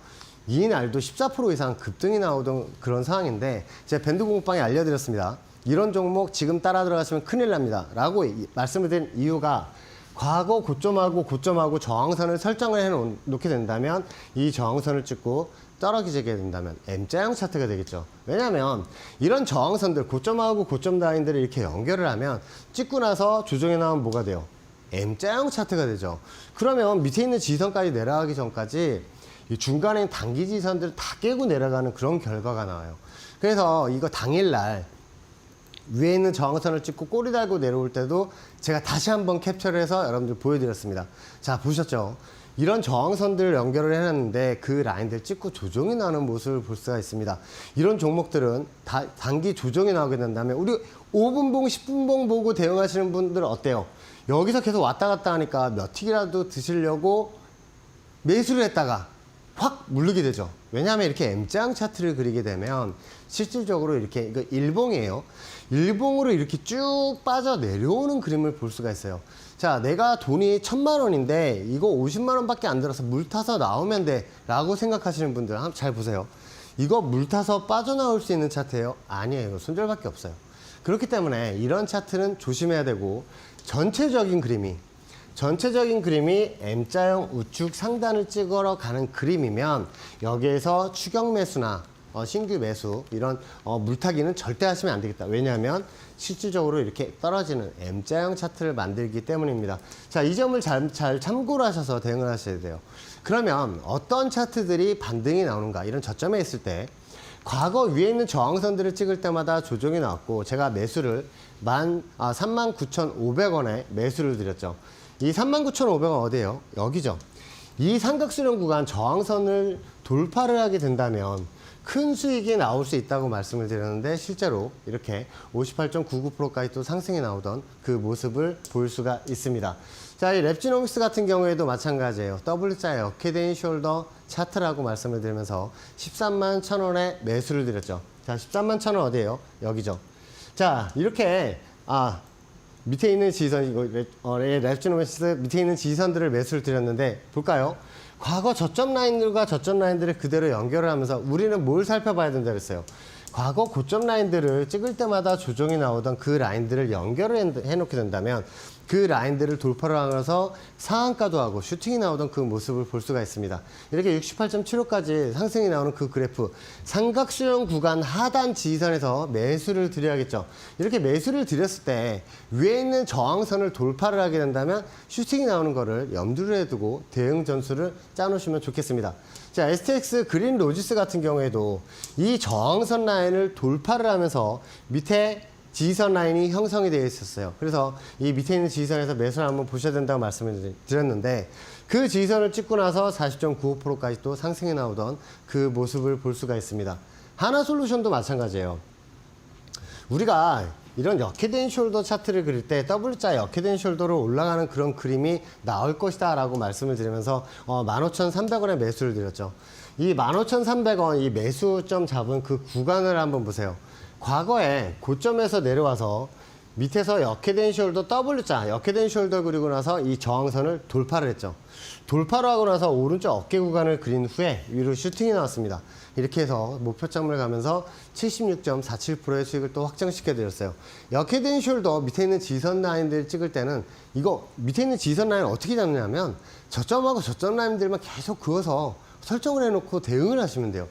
이날도 14% 이상 급등이 나오던 그런 상황인데 제가 밴드 공부방에 알려드렸습니다. 이런 종목 지금 따라 들어가시면 큰일 납니다. 라고 말씀을 드린 이유가 과거 고점하고 저항선을 설정을 해놓게 된다면 이 저항선을 찍고 떨어지게 된다면 M자형 차트가 되겠죠. 왜냐하면 이런 저항선들 고점하고 고점 라인들을 이렇게 연결을 하면 찍고 나서 조정이 나오면 뭐가 돼요? M자형 차트가 되죠. 그러면 밑에 있는 지선까지 내려가기 전까지 이 중간에 단기 지선들을 다 깨고 내려가는 그런 결과가 나와요. 그래서 이거 당일날 위에 있는 저항선을 찍고 꼬리 달고 내려올 때도 제가 다시 한번 캡처를 해서 여러분들 보여드렸습니다. 자, 보셨죠? 이런 저항선들을 연결을 해놨는데 그 라인들 찍고 조정이 나는 모습을 볼 수가 있습니다. 이런 종목들은 단기 조정이 나오게 된다면 우리 5분봉, 10분봉 보고 대응하시는 분들은 어때요? 여기서 계속 왔다 갔다 하니까 몇 틱이라도 드시려고 매수를 했다가 확 물르게 되죠. 왜냐하면 이렇게 M자형 차트를 그리게 되면 실질적으로 이렇게 이거 일봉이에요. 일봉으로 이렇게 쭉 빠져 내려오는 그림을 볼 수가 있어요. 자, 내가 돈이 1,000만 원인데 이거 50만 원밖에 안 들어서 물 타서 나오면 돼 라고 생각하시는 분들 한번 잘 보세요. 이거 물 타서 빠져나올 수 있는 차트예요? 아니에요. 이거 손절밖에 없어요. 그렇기 때문에 이런 차트는 조심해야 되고 전체적인 그림이 M자형 우측 상단을 찍으러 가는 그림이면 여기에서 추격 매수나 신규 매수 이런 물타기는 절대 하시면 안 되겠다. 왜냐하면 실질적으로 이렇게 떨어지는 M자형 차트를 만들기 때문입니다. 자, 이 점을 잘 참고를 하셔서 대응을 하셔야 돼요. 그러면 어떤 차트들이 반등이 나오는가? 이런 저점에 있을 때 과거 위에 있는 저항선들을 찍을 때마다 조정이 나왔고 제가 매수를 39,500원에 매수를 드렸죠. 이 39,500원 어디예요? 여기죠. 이 삼각수렴 구간 저항선을 돌파를 하게 된다면 큰 수익이 나올 수 있다고 말씀을 드렸는데 실제로 이렇게 58.99%까지 또 상승이 나오던 그 모습을 볼 수가 있습니다. 자, 이 랩지노믹스 같은 경우에도 마찬가지예요. W자 역헤드앤 숄더 차트라고 말씀을 드리면서 13만 1,000원에 매수를 드렸죠. 자, 13만 1,000원 어디예요? 여기죠. 자, 이렇게 밑에 있는 지선, 이거 랩지노믹스 밑에 있는 지선들을 매수를 드렸는데 볼까요? 과거 저점 라인들과 저점 라인들을 그대로 연결을 하면서 우리는 뭘 살펴봐야 된다 그랬어요? 과거 고점 라인들을 찍을 때마다 조정이 나오던 그 라인들을 연결을 해놓게 된다면 그 라인들을 돌파를 하면서 상한가도 하고 슈팅이 나오던 그 모습을 볼 수가 있습니다. 이렇게 68.75까지 상승이 나오는 그 그래프, 삼각수렴 구간 하단 지지선에서 매수를 드려야겠죠. 이렇게 매수를 드렸을 때 위에 있는 저항선을 돌파를 하게 된다면 슈팅이 나오는 거를 염두를 해두고 대응 전술을 짜놓으시면 좋겠습니다. 자, STX 그린 로지스 같은 경우에도 이 저항선 라인을 돌파를 하면서 밑에 지지선 라인이 형성이 되어 있었어요. 그래서 이 밑에 있는 지지선에서 매수를 한번 보셔야 된다고 말씀을 드렸는데 그 지지선을 찍고 나서 40.95%까지 또 상승이 나오던 그 모습을 볼 수가 있습니다. 하나솔루션도 마찬가지예요. 우리가 이런 역헤드앤 숄더 차트를 그릴 때 W자 역헤드앤 숄더로 올라가는 그런 그림이 나올 것이다 라고 말씀을 드리면서 15,300원에 매수를 드렸죠. 이 15,300원 이 매수점 잡은 그 구간을 한번 보세요. 과거에 고점에서 내려와서 밑에서 역헤드앤 숄더 W자 역헤드앤 숄더 그리고 나서 이 저항선을 돌파를 했죠. 돌파를 하고 나서 오른쪽 어깨 구간을 그린 후에 위로 슈팅이 나왔습니다. 이렇게 해서 목표점을 가면서 76.47%의 수익을 또 확정시켜 드렸어요. 역헤드앤 숄더 밑에 있는 지선 라인들 찍을 때는 이거 밑에 있는 지선 라인 어떻게 잡냐면 저점하고 저점 라인들만 계속 그어서 설정을 해놓고 대응을 하시면 돼요.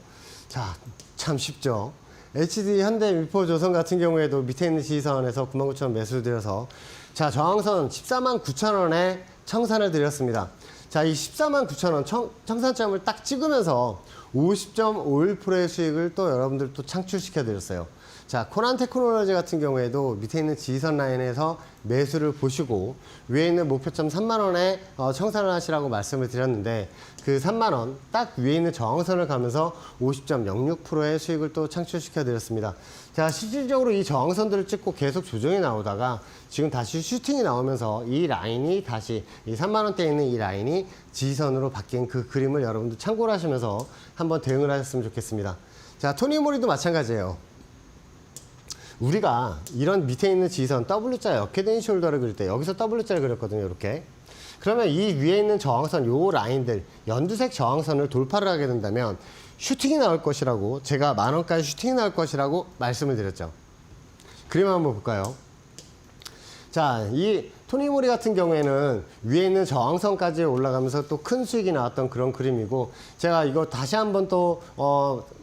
자, 참 쉽죠. HD, 현대, 미포, 조선 같은 경우에도 밑에 있는 지지선에서 99,000원 매수를 드려서 자, 저항선 149,000원에 청산을 드렸습니다. 자, 이 149,000원 청산점을 딱 찍으면서 50.51%의 수익을 또 여러분들 또 창출시켜 드렸어요. 자, 코난 테크놀로지 같은 경우에도 밑에 있는 지지선 라인에서 매수를 보시고 위에 있는 목표점 3만 원에 청산을 하시라고 말씀을 드렸는데 그 3만 원 딱 위에 있는 저항선을 가면서 50.06%의 수익을 또 창출시켜 드렸습니다. 자, 실질적으로 이 저항선들을 찍고 계속 조정이 나오다가 지금 다시 슈팅이 나오면서 이 라인이 다시 이 3만 원대에 있는 이 라인이 지지선으로 바뀐 그 그림을 여러분들 참고를 하시면서 한번 대응을 하셨으면 좋겠습니다. 자, 토니모리도 마찬가지예요. 우리가 이런 밑에 있는 지지선 W자 역헤드 숄더를 그릴 때 여기서 W자를 그렸거든요. 이렇게. 그러면 이 위에 있는 저항선 요 라인들 연두색 저항선을 돌파를 하게 된다면 슈팅이 나올 것이라고 제가 만 원까지 슈팅이 나올 것이라고 말씀을 드렸죠. 그림 한번 볼까요? 자, 이 토니모리 같은 경우에는 위에 있는 저항선까지 올라가면서 또 큰 수익이 나왔던 그런 그림이고 제가 이거 다시 한번 또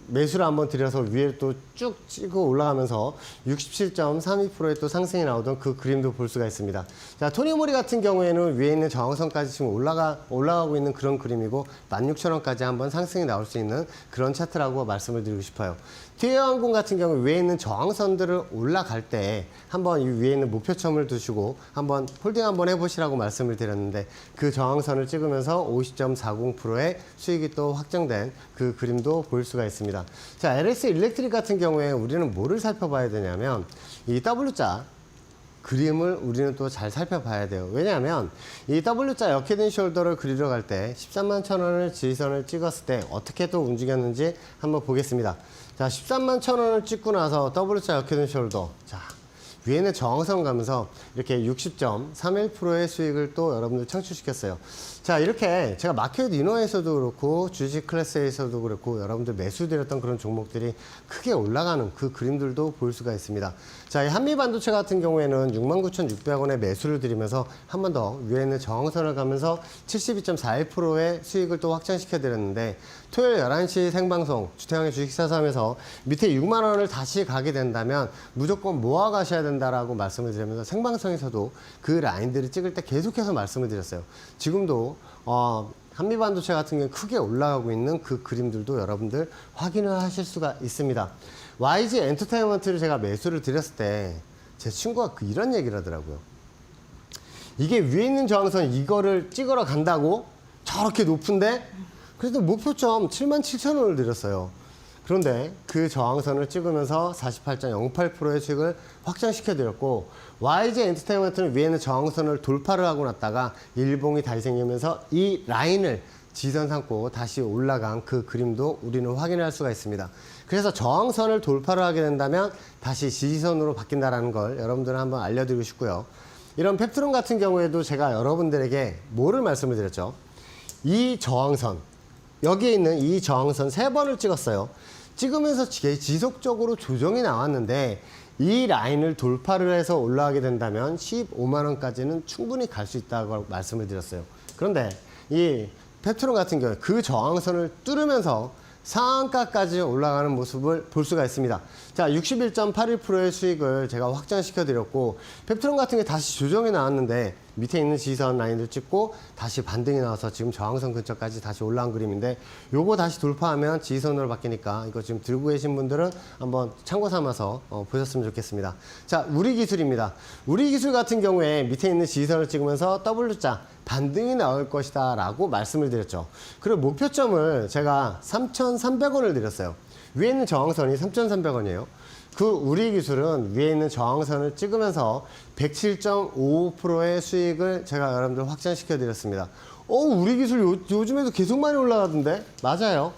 매수를 한번 드려서 위에 또 쭉 찍고 올라가면서 67.32%의 또 상승이 나오던 그 그림도 볼 수가 있습니다. 자, 토니모리 같은 경우에는 위에 있는 저항선까지 지금 올라가고 있는 그런 그림이고 16,000원까지 한번 상승이 나올 수 있는 그런 차트라고 말씀을 드리고 싶어요. 티웨이항공 같은 경우 위에 있는 저항선들을 올라갈 때 한번 이 위에 있는 목표점을 두시고 한번 홀딩 한번 해보시라고 말씀을 드렸는데 그 저항선을 찍으면서 50.40%의 수익이 또 확정된 그 그림도 볼 수가 있습니다. 자, LS 일렉트릭 같은 경우에 우리는 뭐를 살펴봐야 되냐면 이 W자 그림을 우리는 또 잘 살펴봐야 돼요. 왜냐하면 이 W자 역헤드 숄더를 그리러 갈 때 13만 1,000원을 지지선을 찍었을 때 어떻게 또 움직였는지 한번 보겠습니다. 자, 13만 1,000원을 찍고 나서 W자 역헤드 숄더. 자, 위에는 저항선 가면서 이렇게 60.31%의 수익을 또 여러분들 창출시켰어요. 자, 이렇게 제가 마켓 이너에서도 그렇고 주식 클래스에서도 그렇고 여러분들 매수드렸던 그런 종목들이 크게 올라가는 그 그림들도 볼 수가 있습니다. 자, 이 한미반도체 같은 경우에는 69,600원에 매수를 드리면서 한 번 더 위에 있는 저항선을 가면서 72.41%의 수익을 또 확장시켜 드렸는데 토요일 11시 생방송 주태영의 주식사삼에서 밑에 6만 원을 다시 가게 된다면 무조건 모아 가셔야 된다라고 말씀을 드리면서 생방송에서도 그 라인들을 찍을 때 계속해서 말씀을 드렸어요. 지금도 한미반도체 같은 경우에 크게 올라가고 있는 그 그림들도 여러분들 확인을 하실 수가 있습니다. YG 엔터테인먼트를 제가 매수를 드렸을 때 제 친구가 이런 얘기를 하더라고요. 이게 위에 있는 저항선 이거를 찍으러 간다고? 저렇게 높은데? 그래도 목표점 77,000원을 드렸어요. 그런데 그 저항선을 찍으면서 48.08%의 수익을 확장시켜 드렸고 YG 엔터테인먼트는 위에는 저항선을 돌파를 하고 났다가 일봉이 다시 생기면서 이 라인을 지지선 삼고 다시 올라간 그 그림도 우리는 확인할 수가 있습니다. 그래서 저항선을 돌파를 하게 된다면 다시 지지선으로 바뀐다는 걸 여러분들은 한번 알려드리고 싶고요. 이런 펩트론 같은 경우에도 제가 여러분들에게 뭐를 말씀을 드렸죠? 이 저항선, 여기에 있는 이 저항선 3번을 찍었어요. 찍으면서 지속적으로 조정이 나왔는데 이 라인을 돌파를 해서 올라가게 된다면 15만 원까지는 충분히 갈 수 있다고 말씀을 드렸어요. 그런데 이 펩트론 같은 경우에 그 저항선을 뚫으면서 상한가까지 올라가는 모습을 볼 수가 있습니다. 자, 61.81%의 수익을 제가 확장시켜 드렸고 펩트론 같은 게 다시 조정이 나왔는데 밑에 있는 지지선 라인을 찍고 다시 반등이 나와서 지금 저항선 근처까지 다시 올라온 그림인데 요거 다시 돌파하면 지지선으로 바뀌니까 이거 지금 들고 계신 분들은 한번 참고 삼아서 보셨으면 좋겠습니다. 자, 우리기술입니다. 우리기술 같은 경우에 밑에 있는 지지선을 찍으면서 W자 반등이 나올 것이다 라고 말씀을 드렸죠. 그리고 목표점을 제가 3,300원을 드렸어요. 위에 있는 저항선이 3,300원이에요. 그 우리기술은 위에 있는 저항선을 찍으면서 107.55%의 수익을 제가 여러분들 확장시켜 드렸습니다. 우리기술 요즘에도 계속 많이 올라가던데? 맞아요.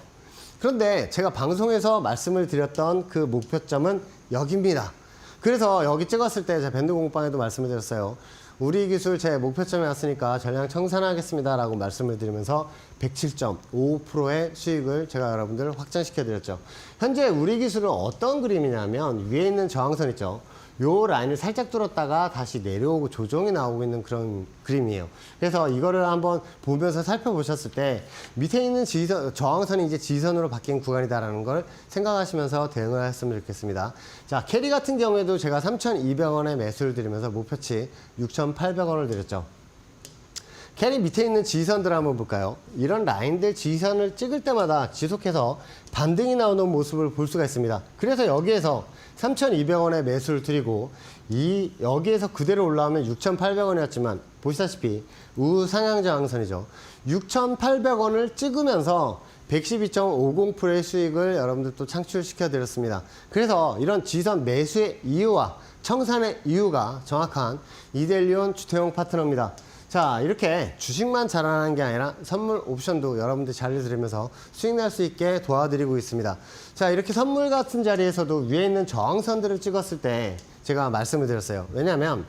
그런데 제가 방송에서 말씀을 드렸던 그 목표점은 여기입니다. 그래서 여기 찍었을 때 제가 밴드 공방에도 말씀을 드렸어요. 우리 기술 제 목표점에 왔으니까 전량 청산하겠습니다 라고 말씀을 드리면서 107.55%의 수익을 제가 여러분들 확장시켜 드렸죠. 현재 우리 기술은 어떤 그림이냐면 위에 있는 저항선 있죠. 요 라인을 살짝 뚫었다가 다시 내려오고 조정이 나오고 있는 그런 그림이에요. 그래서 이거를 한번 보면서 살펴보셨을 때 밑에 있는 저항선이 이제 지지선으로 바뀐 구간이다라는 걸 생각하시면서 대응을 했으면 좋겠습니다. 자, 캐리 같은 경우에도 제가 3,200원에 매수를 드리면서 목표치 6,800원을 드렸죠. 캐리 밑에 있는 지지선들 한번 볼까요? 이런 라인들 지지선을 찍을 때마다 지속해서 반등이 나오는 모습을 볼 수가 있습니다. 그래서 여기에서 3,200원에 매수를 드리고 여기에서 그대로 올라오면 6,800원이었지만 보시다시피 우상향 저항선이죠. 6,800원을 찍으면서 112.50%의 수익을 여러분들 또 창출시켜 드렸습니다. 그래서 이런 지선 매수의 이유와 청산의 이유가 정확한 이델리온 주태용 파트너입니다. 자, 이렇게 주식만 자랑하는 게 아니라 선물 옵션도 여러분들 잘 들으면서 수익 날 수 있게 도와드리고 있습니다. 자, 이렇게 선물 같은 자리에서도 위에 있는 저항선들을 찍었을 때 제가 말씀을 드렸어요. 왜냐하면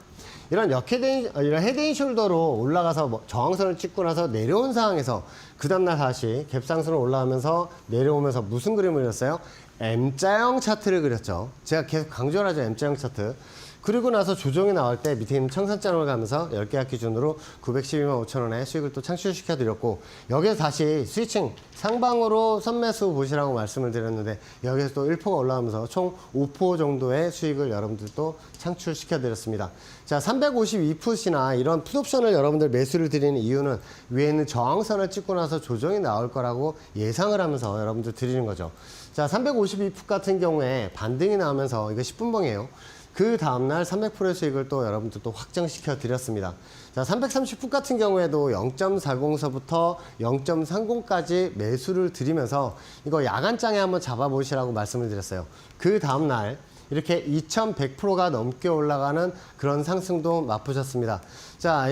이런 헤드앤숄더로 올라가서 저항선을 찍고 나서 내려온 상황에서 그 다음날 다시 갭상승으로 올라가면서 내려오면서 무슨 그림을 그렸어요? M자형 차트를 그렸죠. 제가 계속 강조를 하죠. M자형 차트. 그리고 나서 조정이 나올 때 밑에 있는 청산장을 가면서 10계약 기준으로 912만 5천 원의 수익을 또 창출시켜 드렸고, 여기서 다시 스위칭 상방으로 선매수 보시라고 말씀을 드렸는데 여기서 또 1%가 올라가면서 총 5% 정도의 수익을 여러분들 또 창출시켜 드렸습니다. 자, 352풋이나 이런 풋옵션을 여러분들 매수를 드리는 이유는 위에 있는 저항선을 찍고 나서 조정이 나올 거라고 예상을 하면서 여러분들 드리는 거죠. 자, 352풋 같은 경우에 반등이 나오면서 이거 10분봉이에요. 그 다음날 300%의 수익을 또 여러분들 또 확정시켜 드렸습니다. 자, 330풋 같은 경우에도 0.40서부터 0.30까지 매수를 드리면서 이거 야간장에 한번 잡아보시라고 말씀을 드렸어요. 그 다음날 이렇게 2100%가 넘게 올라가는 그런 상승도 맛보셨습니다. 자,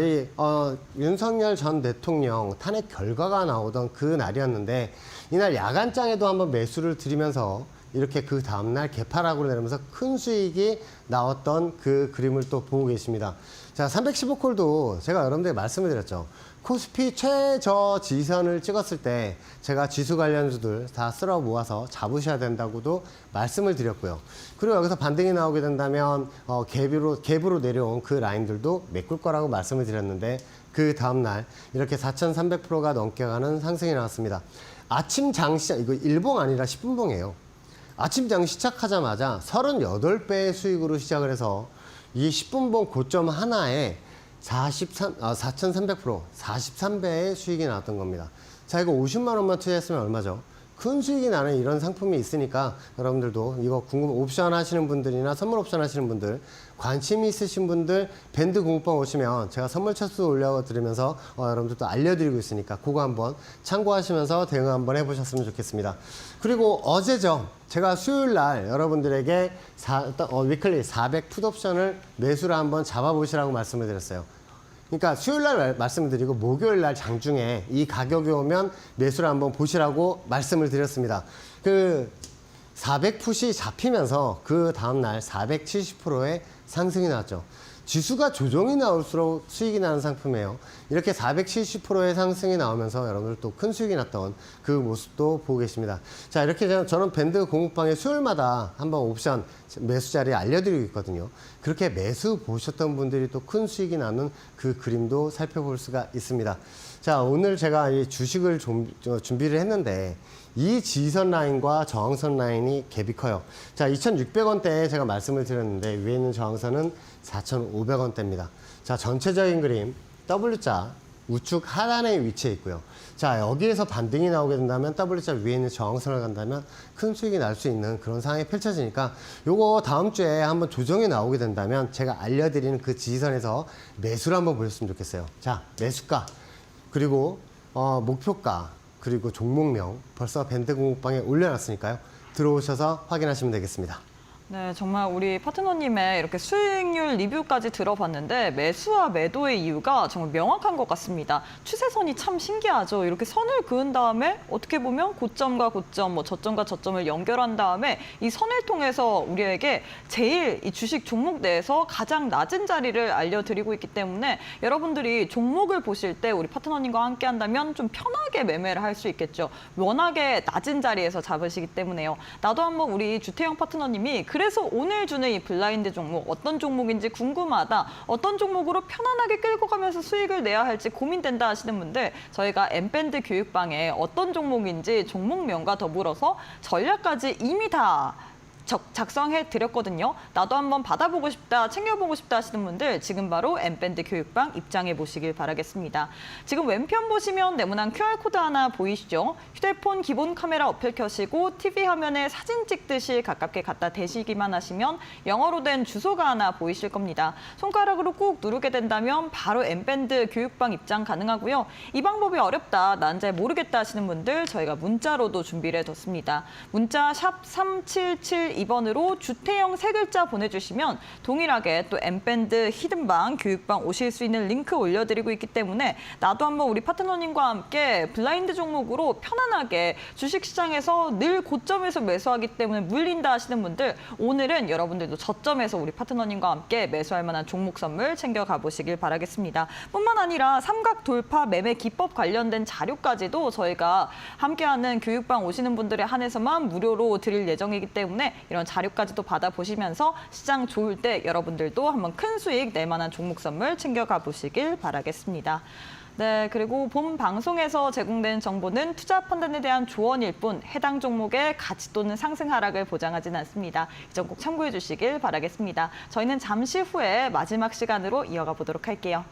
윤석열 전 대통령 탄핵 결과가 나오던 그 날이었는데 이날 야간장에도 한번 매수를 드리면서 이렇게 그 다음날 개파락으로 내리면서 큰 수익이 나왔던 그 그림을 또 보고 계십니다. 자, 315콜도 제가 여러분들에게 말씀을 드렸죠. 코스피 최저 지선을 찍었을 때 제가 지수 관련주들 다 쓸어 모아서 잡으셔야 된다고도 말씀을 드렸고요. 그리고 여기서 반등이 나오게 된다면 갭으로 내려온 그 라인들도 메꿀 거라고 말씀을 드렸는데 그 다음날 이렇게 4,300%가 넘게 가는 상승이 나왔습니다. 아침 장시장, 이거 1봉 아니라 10분봉이에요. 아침장 시작하자마자 38배의 수익으로 시작을 해서 이 10분봉 고점 하나에 4,300%, 43배의 수익이 나왔던 겁니다. 자, 이거 50만 원만 투자했으면 얼마죠? 큰 수익이 나는 이런 상품이 있으니까 여러분들도 이거 옵션 하시는 분들이나 선물 옵션 하시는 분들, 관심 있으신 분들 밴드 공부방 오시면 제가 선물 차수 올려드리면서 여러분들도 알려드리고 있으니까 그거 한번 참고하시면서 대응 한번 해보셨으면 좋겠습니다. 그리고 어제죠. 제가 수요일 날 여러분들에게 위클리 400 풋옵션을 매수를 한번 잡아보시라고 말씀을 드렸어요. 그러니까 수요일 날 말씀을 드리고 목요일 날 장중에 이 가격이 오면 매수를 한번 보시라고 말씀을 드렸습니다. 그 400풋이 잡히면서 그 다음날 470%의 상승이 나왔죠. 지수가 조정이 나올수록 수익이 나는 상품이에요. 이렇게 470%의 상승이 나오면서 여러분들 또 큰 수익이 났던 그 모습도 보고 계십니다. 자, 이렇게 저는 밴드 공부방에 수요일마다 한번 옵션 매수 자리 알려드리고 있거든요. 그렇게 매수 보셨던 분들이 또 큰 수익이 나는 그 그림도 살펴볼 수가 있습니다. 자, 오늘 제가 이 주식을 준비를 했는데 이 지선 라인과 저항선 라인이 갭이 커요. 자, 2,600원대에 제가 말씀을 드렸는데 위에 있는 저항선은 4,500원대입니다. 자, 전체적인 그림 W자 우측 하단에 위치해 있고요. 자, 여기에서 반등이 나오게 된다면 W자 위에 있는 저항선을 간다면 큰 수익이 날 수 있는 그런 상황이 펼쳐지니까 요거 다음 주에 한번 조정이 나오게 된다면 제가 알려드리는 그 지선에서 매수를 한번 보셨으면 좋겠어요. 자, 매수가 그리고 목표가 그리고 종목명 벌써 밴드 공부방에 올려놨으니까요. 들어오셔서 확인하시면 되겠습니다. 네, 정말 우리 파트너님의 이렇게 수익률 리뷰까지 들어봤는데 매수와 매도의 이유가 정말 명확한 것 같습니다. 추세선이 참 신기하죠. 이렇게 선을 그은 다음에 어떻게 보면 고점과 고점, 저점과 저점을 연결한 다음에 이 선을 통해서 우리에게 제일 이 주식 종목 내에서 가장 낮은 자리를 알려드리고 있기 때문에 여러분들이 종목을 보실 때 우리 파트너님과 함께 한다면 좀 편하게 매매를 할 수 있겠죠. 워낙에 낮은 자리에서 잡으시기 때문에요. 나도 한번 우리 주태영 파트너님이 그래서 오늘 주는 이 블라인드 종목 어떤 종목인지 궁금하다. 어떤 종목으로 편안하게 끌고 가면서 수익을 내야 할지 고민된다 하시는 분들 저희가 M밴드 교육방에 어떤 종목인지 종목명과 더불어서 전략까지 이미 다 작성해 드렸거든요. 나도 한번 받아보고 싶다, 챙겨보고 싶다 하시는 분들 지금 바로 엠밴드 교육방 입장해 보시길 바라겠습니다. 지금 왼편 보시면 네모난 QR코드 하나 보이시죠? 휴대폰 기본 카메라 어플 켜시고 TV 화면에 사진 찍듯이 가깝게 갖다 대시기만 하시면 영어로 된 주소가 하나 보이실 겁니다. 손가락으로 꾹 누르게 된다면 바로 엠밴드 교육방 입장 가능하고요. 이 방법이 어렵다, 난 잘 모르겠다 하시는 분들 저희가 문자로도 준비를 해뒀습니다. 문자 샵 3772번으로 주태영 세 글자 보내주시면 동일하게 또 엠밴드 히든방 교육방 오실 수 있는 링크 올려드리고 있기 때문에 나도 한번 우리 파트너님과 함께 블라인드 종목으로 편안하게 주식시장에서 늘 고점에서 매수하기 때문에 물린다 하시는 분들 오늘은 여러분들도 저점에서 우리 파트너님과 함께 매수할 만한 종목 선물 챙겨가 보시길 바라겠습니다. 뿐만 아니라 삼각 돌파 매매 기법 관련된 자료까지도 저희가 함께하는 교육방 오시는 분들에 한해서만 무료로 드릴 예정이기 때문에 이런 자료까지도 받아보시면서 시장 좋을 때 여러분들도 한번 큰 수익 낼 만한 종목 선물 챙겨가 보시길 바라겠습니다. 네, 그리고 본 방송에서 제공된 정보는 투자 판단에 대한 조언일 뿐 해당 종목의 가치 또는 상승 하락을 보장하지는 않습니다. 이 점 꼭 참고해 주시길 바라겠습니다. 저희는 잠시 후에 마지막 시간으로 이어가 보도록 할게요.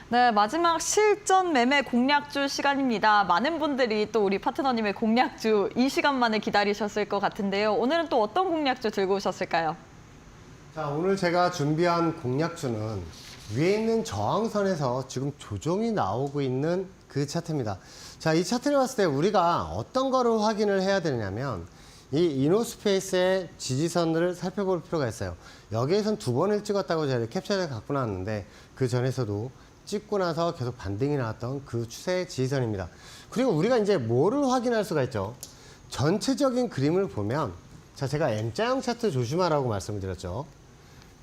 네, 마지막 실전 매매 공략주 시간입니다. 많은 분들이 또 우리 파트너님의 공략주 이 시간만을 기다리셨을 것 같은데요. 오늘은 또 어떤 공략주 들고 오셨을까요? 자, 오늘 제가 준비한 공략주는 위에 있는 저항선에서 지금 조정이 나오고 있는 그 차트입니다. 자, 이 차트를 봤을 때 우리가 어떤 거를 확인을 해야 되냐면 이 이노스페이스의 지지선을 살펴볼 필요가 있어요. 여기에선 두 번을 찍었다고 제가 캡처를 갖고 나왔는데 그 전에서도 찍고 나서 계속 반등이 나왔던 그 추세의 지지선입니다. 그리고 우리가 이제 뭐를 확인할 수가 있죠? 전체적인 그림을 보면, 자, 제가 M자형 차트 조심하라고 말씀을 드렸죠.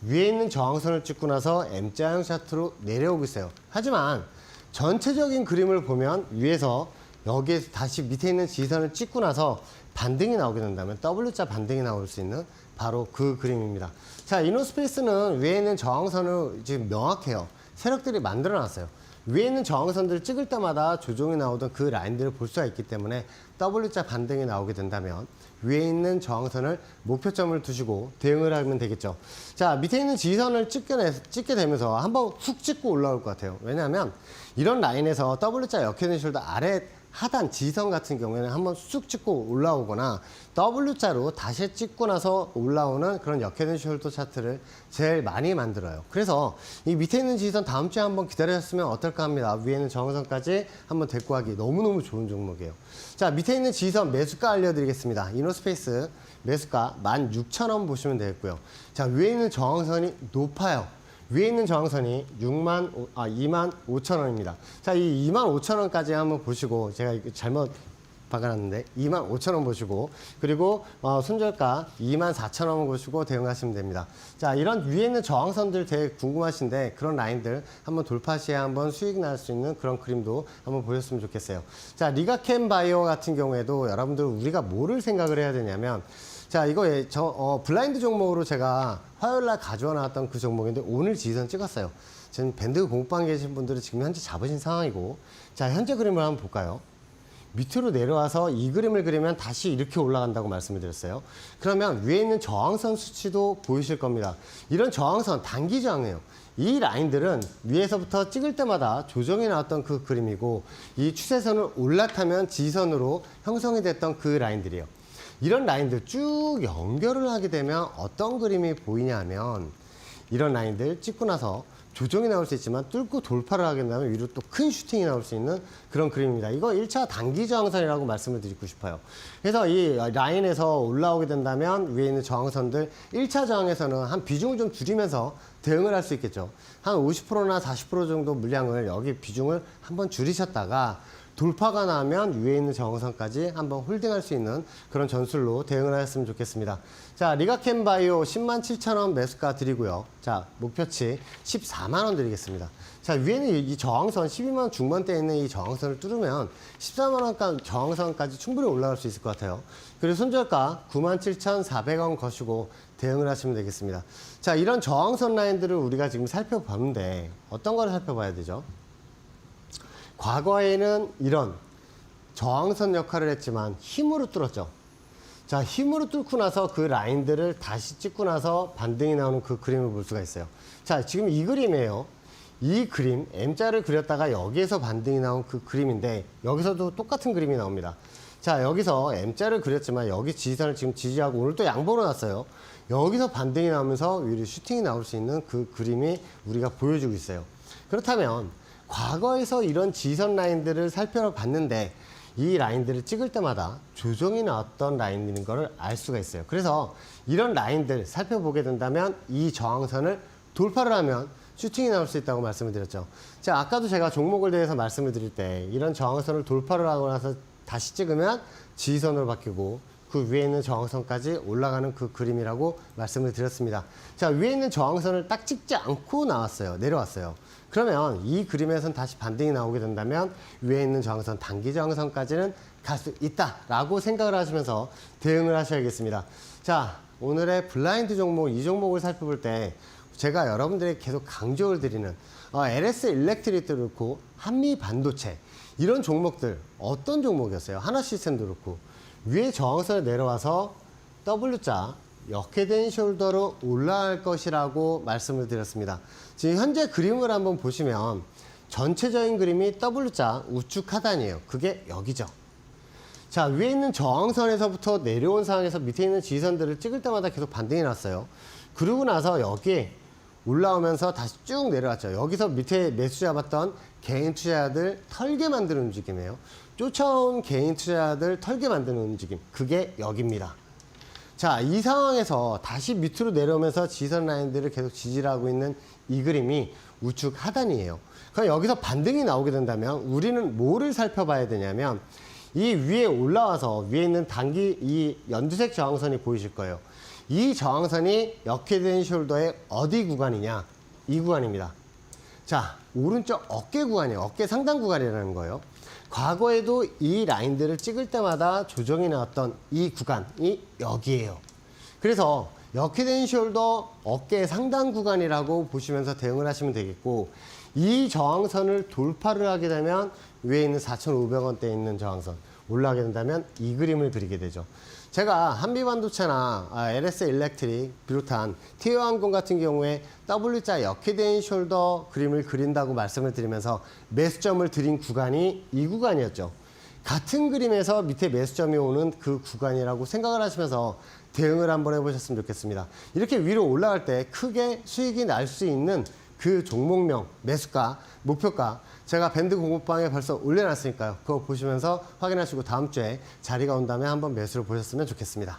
위에 있는 저항선을 찍고 나서 M자형 차트로 내려오고 있어요. 하지만 전체적인 그림을 보면 위에서 여기에서 다시 밑에 있는 지지선을 찍고 나서 반등이 나오게 된다면 W자 반등이 나올 수 있는 바로 그 그림입니다. 자, 이노스페이스는 위에 있는 저항선을 지금 명확해요. 세력들이 만들어 놨어요. 위에 있는 저항선들을 찍을 때마다 조정이 나오던 그 라인들을 볼 수가 있기 때문에 W자 반등이 나오게 된다면 위에 있는 저항선을 목표점을 두시고 대응을 하면 되겠죠. 자, 밑에 있는 지지선을 찍게 되면서 한번 훅 찍고 올라올 것 같아요. 왜냐하면 이런 라인에서 W자 역헤드 숄더 아래 하단 지지선 같은 경우에는 한번 쑥 찍고 올라오거나 W자로 다시 찍고 나서 올라오는 그런 역헤드 숄더 차트를 제일 많이 만들어요. 그래서 이 밑에 있는 지지선 다음 주에 한번 기다리셨으면 어떨까 합니다. 위에 있는 정선까지 한번 데리고 가기 너무너무 좋은 종목이에요. 자, 밑에 있는 지지선 매수가 알려드리겠습니다. 이노스페이스 매수가 16,000원 보시면 되겠고요. 자, 위에 있는 저항선이 높아요. 위에 있는 저항선이 25,000원입니다. 자, 이 25,000원까지 한번 보시고, 제가 잘못 박아놨는데 25,000원 보시고, 그리고 손절가 24,000원 보시고 대응하시면 됩니다. 자, 이런 위에 있는 저항선들 되게 궁금하신데 그런 라인들 한번 돌파 시에 한번 수익 날 수 있는 그런 그림도 한번 보셨으면 좋겠어요. 자, 리가캠 바이오 같은 경우에도 여러분들 우리가 뭐를 생각을 해야 되냐면, 자, 이거 블라인드 종목으로 제가 화요일 날 가져와 놨던 그 종목인데 오늘 지지선 찍었어요. 지금 밴드 공부방 계신 분들은 지금 현재 잡으신 상황이고, 자, 현재 그림을 한번 볼까요? 밑으로 내려와서 이 그림을 그리면 다시 이렇게 올라간다고 말씀을 드렸어요. 그러면 위에 있는 저항선 수치도 보이실 겁니다. 이런 저항선, 단기 저항이에요. 이 라인들은 위에서부터 찍을 때마다 조정이 나왔던 그 그림이고, 이 추세선을 올라타면 지지선으로 형성이 됐던 그 라인들이에요. 이런 라인들 쭉 연결을 하게 되면 어떤 그림이 보이냐 하면, 이런 라인들 찍고 나서 조정이 나올 수 있지만 뚫고 돌파를 하게 된다면 위로 또 큰 슈팅이 나올 수 있는 그런 그림입니다. 이거 1차 단기 저항선이라고 말씀을 드리고 싶어요. 그래서 이 라인에서 올라오게 된다면 위에 있는 저항선들 1차 저항에서는 한 비중을 좀 줄이면서 대응을 할 수 있겠죠. 한 50%나 40% 정도 물량을 여기 비중을 한번 줄이셨다가 돌파가 나면 위에 있는 저항선까지 한번 홀딩할 수 있는 그런 전술로 대응을 하셨으면 좋겠습니다. 자, 리가켄바이오 107,000원 매수가 드리고요. 자, 목표치 14만 원 드리겠습니다. 자, 위에는 이 저항선 12만 원 중반대에 있는 이 저항선을 뚫으면 14만 원 저항선까지 충분히 올라갈 수 있을 것 같아요. 그리고 손절가 97,400원 거시고 대응을 하시면 되겠습니다. 자, 이런 저항선 라인들을 우리가 지금 살펴보는데 어떤 거를 살펴봐야 되죠? 과거에는 이런 저항선 역할을 했지만 힘으로 뚫었죠. 자, 힘으로 뚫고 나서 그 라인들을 다시 찍고 나서 반등이 나오는 그 그림을 볼 수가 있어요. 자, 지금 이 그림이에요. 이 그림, M자를 그렸다가 여기에서 반등이 나온 그 그림인데 여기서도 똑같은 그림이 나옵니다. 자, 여기서 M자를 그렸지만 여기 지지선을 지금 지지하고 오늘 또 양보로 놨어요. 여기서 반등이 나오면서 위로 슈팅이 나올 수 있는 그 그림이 우리가 보여주고 있어요. 그렇다면 과거에서 이런 지지선 라인들을 살펴봤는데 이 라인들을 찍을 때마다 조정이 나왔던 라인인 것을 알 수가 있어요. 그래서 이런 라인들 살펴보게 된다면 이 저항선을 돌파를 하면 슈팅이 나올 수 있다고 말씀을 드렸죠. 자, 아까도 제가 종목을 대해서 말씀을 드릴 때 이런 저항선을 돌파를 하고 나서 다시 찍으면 지지선으로 바뀌고 그 위에 있는 저항선까지 올라가는 그 그림이라고 말씀을 드렸습니다. 자, 위에 있는 저항선을 딱 찍지 않고 나왔어요. 내려왔어요. 그러면 이 그림에선 다시 반등이 나오게 된다면 위에 있는 저항선, 단기 저항선까지는 갈 수 있다라고 생각을 하시면서 대응을 하셔야겠습니다. 자, 오늘의 블라인드 종목, 이 종목을 살펴볼 때 제가 여러분들에게 계속 강조를 드리는 LS 일렉트릭도 그렇고 한미 반도체 이런 종목들 어떤 종목이었어요? 하나시스템도 그렇고 위에 저항선에 내려와서 W자 역헤드 숄더로 올라갈 것이라고 말씀을 드렸습니다. 지금 현재 그림을 한번 보시면 전체적인 그림이 W자 우측 하단이에요. 그게 여기죠. 자, 위에 있는 저항선에서부터 내려온 상황에서 밑에 있는 지지선들을 찍을 때마다 계속 반등이 났어요. 그러고 나서 여기에 올라오면서 다시 쭉 내려왔죠. 여기서 밑에 매수 잡았던 개인 투자자들 털게 만드는 움직임이에요. 쫓아온 개인 투자자들 털게 만드는 움직임. 그게 여기입니다. 자, 이 상황에서 다시 밑으로 내려오면서 지지선 라인들을 계속 지지를 하고 있는 이 그림이 우측 하단이에요. 그럼 여기서 반등이 나오게 된다면 우리는 뭐를 살펴봐야 되냐면 이 위에 올라와서 위에 있는 단기 이 연두색 저항선이 보이실 거예요. 이 저항선이 역헤드 숄더의 어디 구간이냐? 이 구간입니다. 자, 오른쪽 어깨 구간이에요. 어깨 상단 구간이라는 거예요. 과거에도 이 라인들을 찍을 때마다 조정이 나왔던 이 구간이 여기에요. 그래서 역헤드 숄더 어깨 상단 구간이라고 보시면서 대응을 하시면 되겠고 이 저항선을 돌파를 하게 되면 위에 있는 4,500원대에 있는 저항선 올라가게 된다면 이 그림을 그리게 되죠. 제가 한미반도체나 LS 일렉트릭 비롯한 티웨이항공 같은 경우에 W자 역헤드 숄더 그림을 그린다고 말씀을 드리면서 매수점을 드린 구간이 이 구간이었죠. 같은 그림에서 밑에 매수점이 오는 그 구간이라고 생각을 하시면서 대응을 한번 해보셨으면 좋겠습니다. 이렇게 위로 올라갈 때 크게 수익이 날 수 있는 그 종목명, 매수가, 목표가 제가 밴드 공부방에 벌써 올려놨으니까요. 그거 보시면서 확인하시고 다음 주에 자리가 온다면 한번 매수를 보셨으면 좋겠습니다.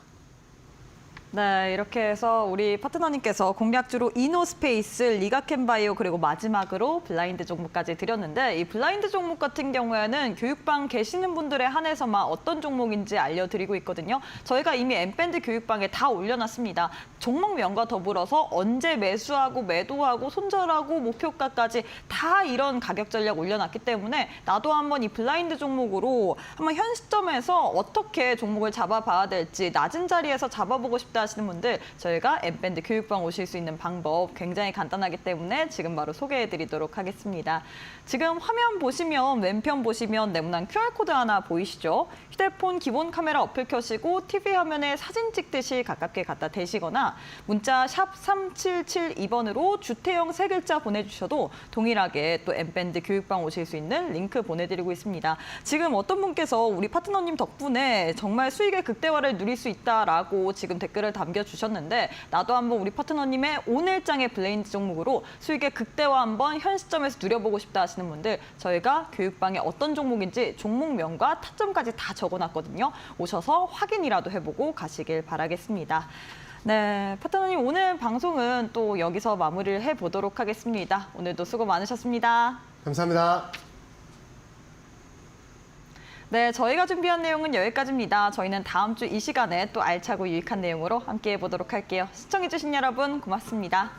네, 이렇게 해서 우리 파트너님께서 공략주로 이노스페이스, 리가켄바이오 그리고 마지막으로 블라인드 종목까지 드렸는데 이 블라인드 종목 같은 경우에는 교육방 계시는 분들에 한해서만 어떤 종목인지 알려드리고 있거든요. 저희가 이미 엠밴드 교육방에 다 올려놨습니다. 종목명과 더불어서 언제 매수하고 매도하고 손절하고 목표가까지 다 이런 가격 전략 올려놨기 때문에 나도 한번 이 블라인드 종목으로 한번 현 시점에서 어떻게 종목을 잡아봐야 될지 낮은 자리에서 잡아보고 싶다 하시는 분들 저희가 엠밴드 교육방 오실 수 있는 방법 굉장히 간단하기 때문에 지금 바로 소개해드리도록 하겠습니다. 지금 화면 보시면 왼편 보시면 네모난 QR코드 하나 보이시죠? 휴대폰 기본 카메라 어플 켜시고 TV 화면에 사진 찍듯이 가깝게 갖다 대시거나 문자 샵 3772번으로 주태영 세 글자 보내주셔도 동일하게 또 엠밴드 교육방 오실 수 있는 링크 보내드리고 있습니다. 지금 어떤 분께서 우리 파트너님 덕분에 정말 수익의 극대화를 누릴 수 있다라고 지금 댓글을 남겨주셨는데 나도 한번 우리 파트너님의 오늘장의 블레인드 종목으로 수익의 극대화 한번 현 시점에서 누려보고 싶다 하시는 분들 저희가 교육방에 어떤 종목인지 종목명과 타점까지 다 적어놨거든요. 오셔서 확인이라도 해보고 가시길 바라겠습니다. 네, 파트너님 오늘 방송은 또 여기서 마무리를 해보도록 하겠습니다. 오늘도 수고 많으셨습니다. 감사합니다. 네, 저희가 준비한 내용은 여기까지입니다. 저희는 다음 주 이 시간에 또 알차고 유익한 내용으로 함께 해보도록 할게요. 시청해주신 여러분 고맙습니다.